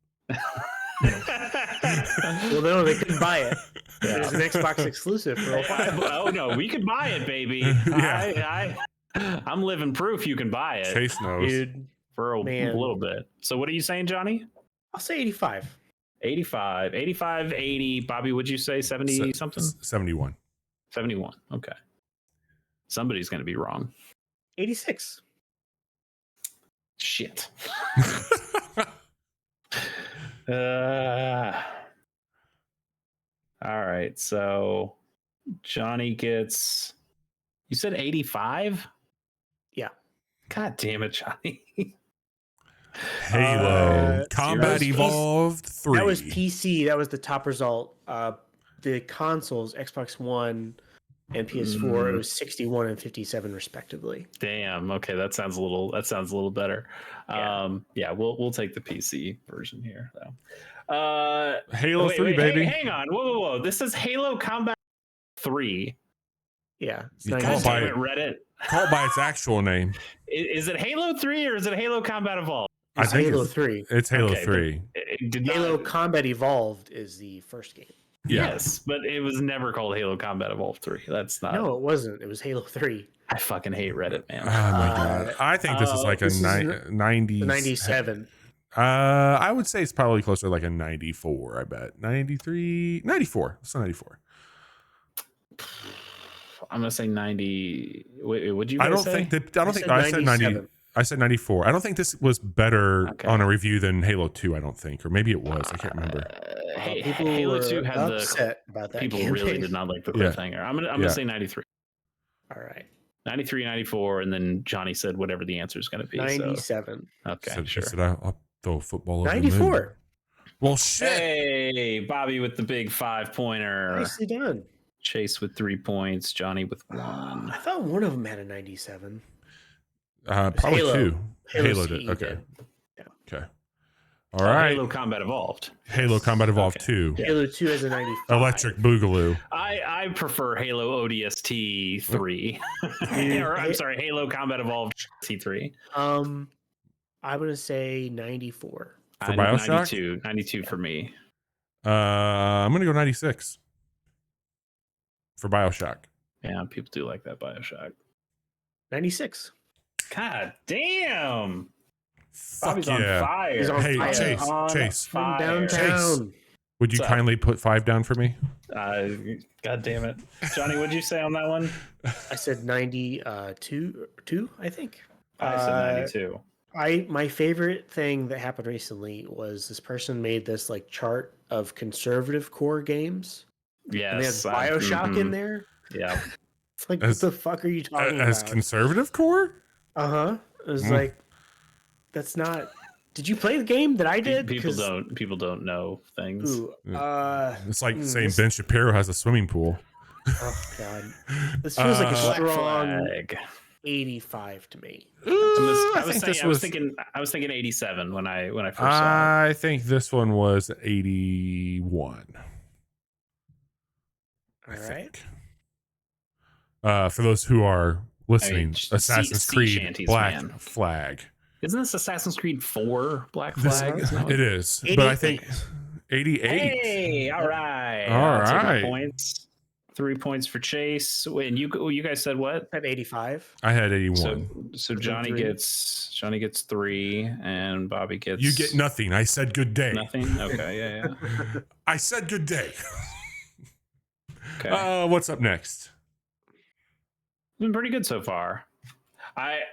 Well, no, they couldn't buy it. Yeah. It was an Xbox exclusive for a while. Oh no, we could buy it, baby. Yeah. I'm living proof you can buy it. Chase knows. Dude, for a little bit. So what are you saying, Johnny? I'll say 85. 85, 80. Bobby, would you say 70 something? 71. 71. Okay. Somebody's going to be wrong. 86. Shit. All right. So Johnny gets, you said 85? Yeah. God damn it, Johnny. Halo Combat Evolved 3. That was PC. That was the top result. The consoles, Xbox One and PS4, it was 61 and 57 respectively. Damn. Okay, that sounds a little better. Yeah, we'll take the PC version here though. Halo 3, baby. Hang on. Whoa. This is Halo Combat 3. Yeah. Reddit. Called by its actual name. Is it Halo 3 or is it Halo Combat Evolved? I think Halo 3. It's Halo 3. Halo Combat Evolved is the first game. Yeah. Yes, but it was never called Halo Combat Evolved 3. That's not. No, it wasn't. It was Halo 3. I fucking hate Reddit, man. Oh my god. I think this is like a 90. 97. I would say it's probably closer to like a 94, I bet. 93, 94. It's 94. I'm gonna say 90. Wait, would you? I said 90. I said 94. I don't think this was better on a review than Halo 2. I don't think, or maybe it was. I can't remember. Halo 2 had about that people really did not like the cliffhanger. I'm gonna say 93. All right. 93, 94, and then Johnny said whatever the answer is going to be. 97. So. Okay, sure. Said I'll throw a football over 94. Well, shit. Hey, Bobby with the big 5-pointer. Nicely done. Chase with 3 points. Johnny with 1. I thought one of them had a 97. Probably Halo. 2. Halo did. Okay. Yeah. Okay. All right. Halo Combat Evolved. Halo Combat Evolved 2. Yeah. Halo 2 has a 95. Electric Boogaloo. I prefer Halo ODST 3. I'm sorry, Halo Combat Evolved T3. I'm gonna say 94. For BioShock? 92 for me. I'm gonna go 96. For BioShock. Yeah, people do like that BioShock. 96. God damn. Bobby's on fire. He's on fire. Chase. From downtown. Chase, would you kindly put 5 down for me? God damn it. Johnny, what'd you say on that one? I said 92, I think. I said 92. My favorite thing that happened recently was this person made this like chart of conservative core games. Yes. And they have BioShock in there. Yeah. It's like, what the fuck are you talking about? As conservative core? Uh-huh. It was like, that's not. Did you play the game that I did? People don't know things. Ooh, it's like saying Ben Shapiro has a swimming pool. Oh god. This feels like a strong 85 to me. I was thinking 87 when I first saw it. I think this one was 81. All right. For those who are listening, Assassin's Creed Black Flag. Isn't this Assassin's Creed 4 Black Flag? It is. But I think 88. Hey, all right. All right. Points. 3 points for Chase. And you guys said what? I had 85. I had 81. So Johnny gets 3, and Bobby gets. You get nothing. I said good day. Nothing. Okay. Yeah. I said good day. Okay. What's up next? Been pretty good so far.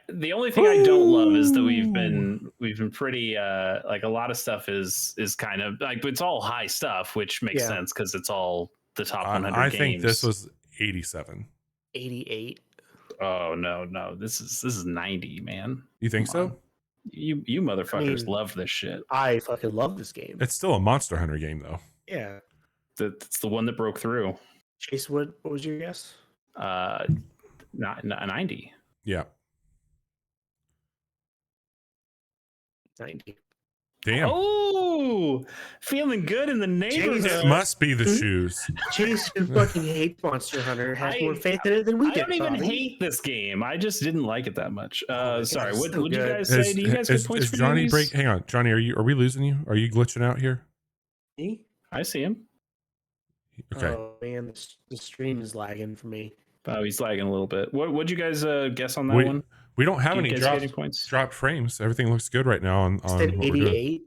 The only thing I don't love is that we've been pretty like a lot of stuff is kind of like it's all high stuff, which makes sense because it's all the top 100 I games. think this was 87. 88. Oh no, this is 90, man. You think so? You motherfuckers love this shit. I fucking love this game. It's still a Monster Hunter game though. Yeah. It's the one that broke through. Chase, what was your guess? 90. Yeah. 90. Damn. Oh, feeling good in the neighborhood. It must be the shoes. Chase, who fucking hates Monster Hunter, has more faith in it than we do. I don't even hate this game. I just didn't like it that much. Sorry, what did you guys say? Do you guys get points for Johnny these? Hang on, Johnny. Are we losing you? Are you glitching out here? Me? I see him. Okay. Oh man, the stream is lagging for me. Oh, he's lagging a little bit. What'd you guys guess on that one? We don't have any points. Dropped frames. Everything looks good right now on 88.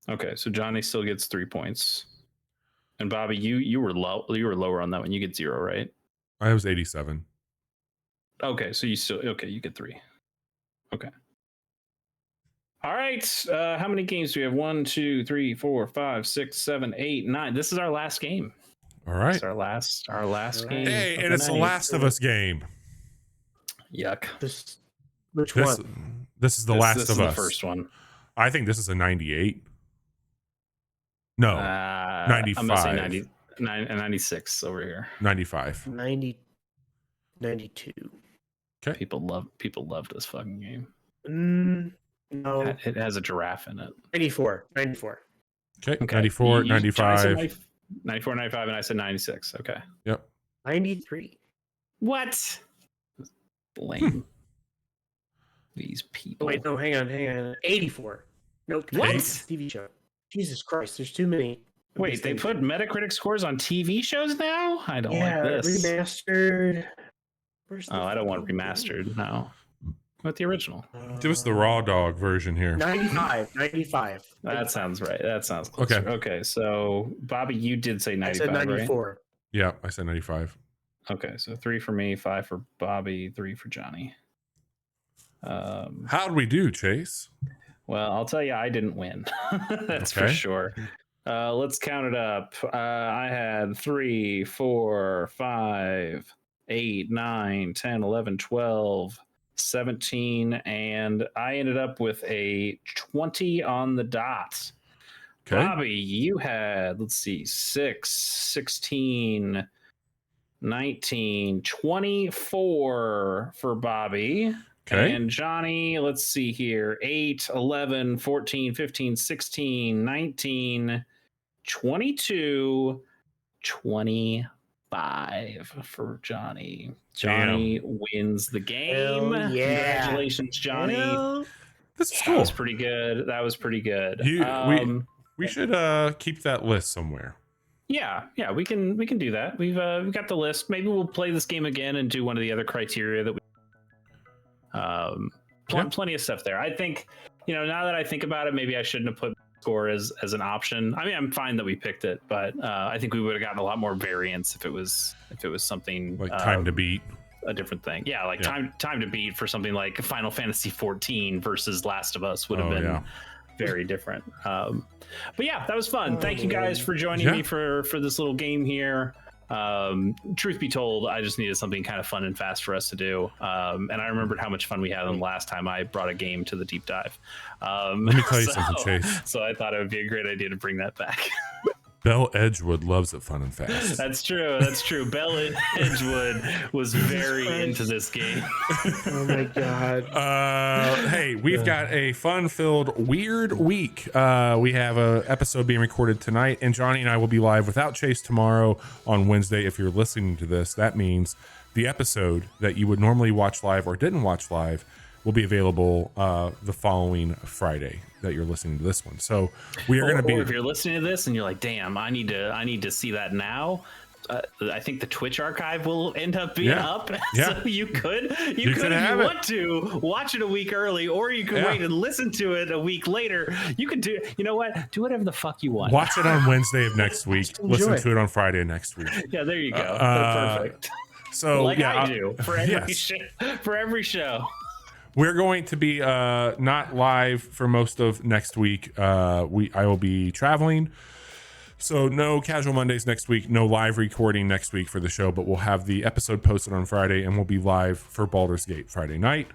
Okay, so Johnny still gets 3 points, and Bobby, you were low. You were lower on that one. You get 0, right? I was 87. Okay, so you get 3. Okay. All right. How many games do we have? 1, 2, 3, 4, 5, 6, 7, 8, 9. This is our last game. All right. It's our last game. Hey, and it's the Last of Us game. Yuck. Which one? This is the Last of Us. The first one. I think this is a 98. No, 95. I'm gonna say 96 over here. 95. 92. Okay. People love this fucking game. No. It has a giraffe in it. 94. Okay. 94, 95. 94, 95, and I said 96. Okay. Yep. 93. What? Lame. These people. Wait, no, hang on. 84. Nope. What? TV show. Jesus Christ, there's too many. Wait, they put Metacritic scores on TV shows now? I don't like this. Remastered. I don't want remastered. No. What the original? Give us the raw dog version here. 95. That sounds right. That sounds closer. Okay, so Bobby, you did say 95, I said 94. Right? Yeah, I said 95. Okay, so 3 for me, 5 for Bobby, 3 for Johnny. How did we do, Chase? Well, I'll tell you, I didn't win. That's for sure. Let's count it up. I had 3, 4, 5, 8, 9, 10, 11, 12, 17, and I ended up with a 20 on the dot. Okay. Bobby, you had, 6, 16, 19, 24 for Bobby. Okay. And Johnny, let's see here, 8, 11, 14, 15, 16, 19, 22, 25 for Johnny. Johnny wins the game. Hell yeah. Congratulations, Johnny. This is cool. That was pretty good. We should keep that list somewhere. Yeah, we can do that. We've got the list. Maybe we'll play this game again and do one of the other criteria that we plenty of stuff there. I think, now that I think about it, maybe I shouldn't have put score as an option. I mean, I'm fine that we picked it, but I think we would have gotten a lot more variance if it was something like time to beat, a different thing. Yeah, like time to beat for something like Final Fantasy 14 versus Last of Us would have been very different. But yeah, that was fun. Thank you guys for joining me for this little game here. Truth be told, I just needed something kind of fun and fast for us to do. And I remembered how much fun we had the last time I brought a game to the deep dive. Let me tell you something, Chase. So I thought it would be a great idea to bring that back. Belle Edgewood loves it fun and fast. That's true. Belle Edgewood was very into this game. Oh my god. Hey, we've got a fun-filled weird week. We have an episode being recorded tonight, and Johnny and I will be live without Chase tomorrow on Wednesday. If you're listening to this, that means the episode that you would normally watch live or didn't watch live will be available the following Friday that you're listening to this one. So we are going to be. Or if you're listening to this and you're like, "Damn, I need to see that now." I think the Twitch archive will end up being up, so you could if you want to watch it a week early, or you could wait and listen to it a week later. You could do, you know what? Do whatever the fuck you want. Watch it on Wednesday of next week. Listen to it on Friday next week. Yeah, there you go. Perfect. So like I do for every show. We're going to be not live for most of next week. I will be traveling. So no Casual Mondays next week, no live recording next week for the show, but we'll have the episode posted on Friday, and we'll be live for Baldur's Gate Friday night.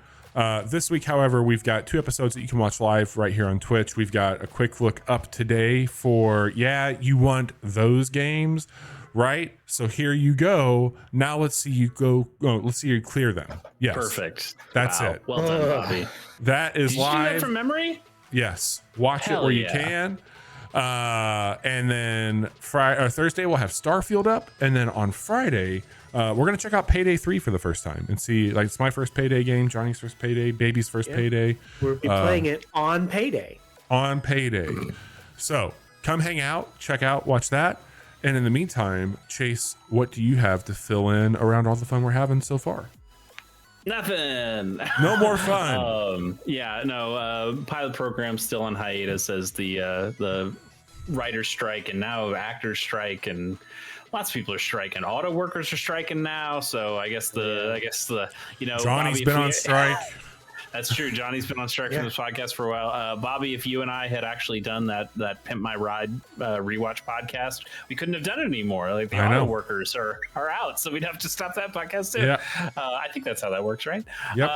This week, however, we've got 2 episodes that you can watch live right here on Twitch. We've got a quick look up today for, you want those games, right? So here you go. Now let's see you go. Oh, let's see you clear them. Yes. Perfect. That's it. Well done, Bobby. That is Did live. You do that from memory? Yes. Watch it where you can. And then Thursday we'll have Starfield up, and then on Friday we're gonna check out Payday 3 for the first time and see, like, it's my first Payday game, Johnny's first Payday, Baby's first Payday. We'll be playing it on Payday. So come hang out, check out, watch that, and in the meantime, Chase, what do you have to fill in around all the fun we're having so far? Nothing. No more fun. Pilot program's still on hiatus as the writer's strike and now actors strike, and lots of people are striking. Auto workers are striking now, so I guess the Johnny's Bobby, been on strike. That's true. Johnny's been on strike for this podcast for a while. Bobby, if you and I had actually done that Pimp My Ride rewatch podcast, we couldn't have done it anymore. Like, the auto workers are out, so we'd have to stop that podcast too. Yeah. I think that's how that works, right? Yep.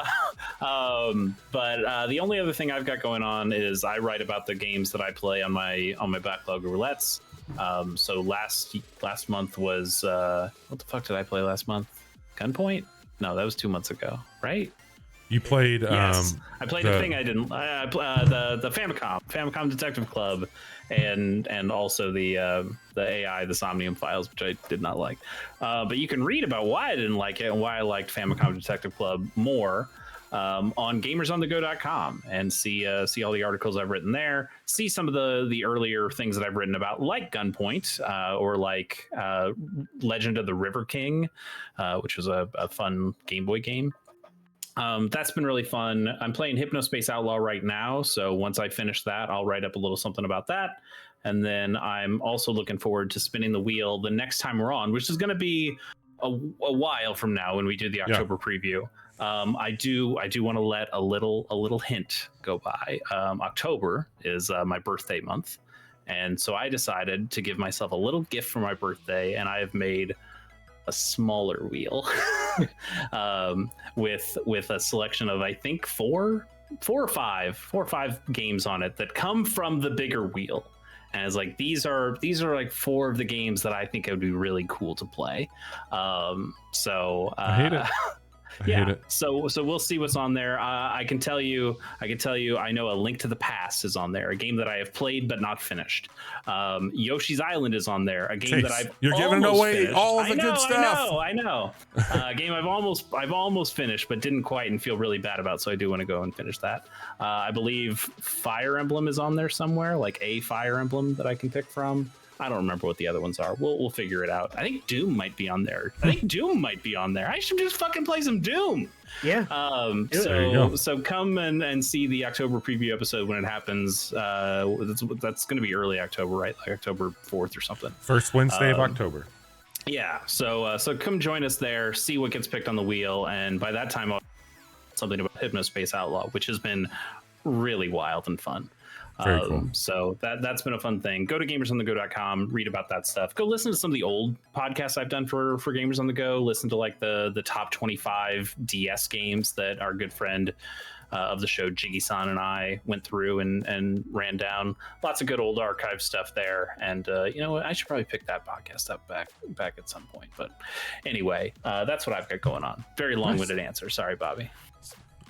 But the only other thing I've got going on is I write about the games that I play on my backlog of roulettes. So last month was what the fuck did I play last month? Gunpoint? No, that was 2 months ago, right? You played. Yes. I played the thing I didn't. The Famicom Detective Club, and also the AI, the Somnium Files, which I did not like. But you can read about why I didn't like it and why I liked Famicom Detective Club more on GamersOnTheGo.com, and see all the articles I've written there. See some of the earlier things that I've written about, like Gunpoint, or like Legend of the River King, which was a fun Game Boy game. That's been really fun. I'm playing Hypnospace Outlaw right now, so once I finish that, I'll write up a little something about that. And then I'm also looking forward to spinning the wheel the next time we're on, which is going to be a while from now when we do the October preview. I do want to let a little hint go by. October is my birthday month, and so I decided to give myself a little gift for my birthday, and I have made a smaller wheel with a selection of, I think, four or five games on it that come from the bigger wheel. And it's like, these are like 4 of the games that I think it would be really cool to play. I hate it. I hate it. So we'll see what's on there. I can tell you, I know A Link to the Past is on there, a game that I have played but not finished. Yoshi's Island is on there, a game that you're giving away finished. All of the good stuff. I know. A game I've almost finished but didn't quite and feel really bad about, so I do want to go and finish that. I believe Fire Emblem is on there somewhere, like a Fire Emblem that I can pick from. I don't remember what the other ones are. We'll figure it out. I think Doom might be on there. I should just fucking play some Doom. Yeah. So come and see the October preview episode when it happens. That's going to be early October, right? Like October 4th or something. First Wednesday of October. Yeah. So come join us there. See what gets picked on the wheel, and by that time, I'll something about Hypnospace Outlaw, which has been really wild and fun. Very cool. So that's been a fun thing. Go to gamersonthego.com, read about that stuff. Go listen to some of the old podcasts I've done for Gamers on the Go. Listen to like the top 25 DS games that our good friend of the show, Jiggy-san, and I went through and ran down. Lots of good old archive stuff there. And you know what? I should probably pick that podcast up back at some point. But anyway, that's what I've got going on. Very long-winded answer. Sorry, Bobby.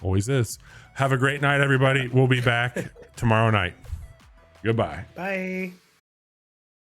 Always is. Have a great night, everybody. We'll be back tomorrow night. Goodbye. Bye.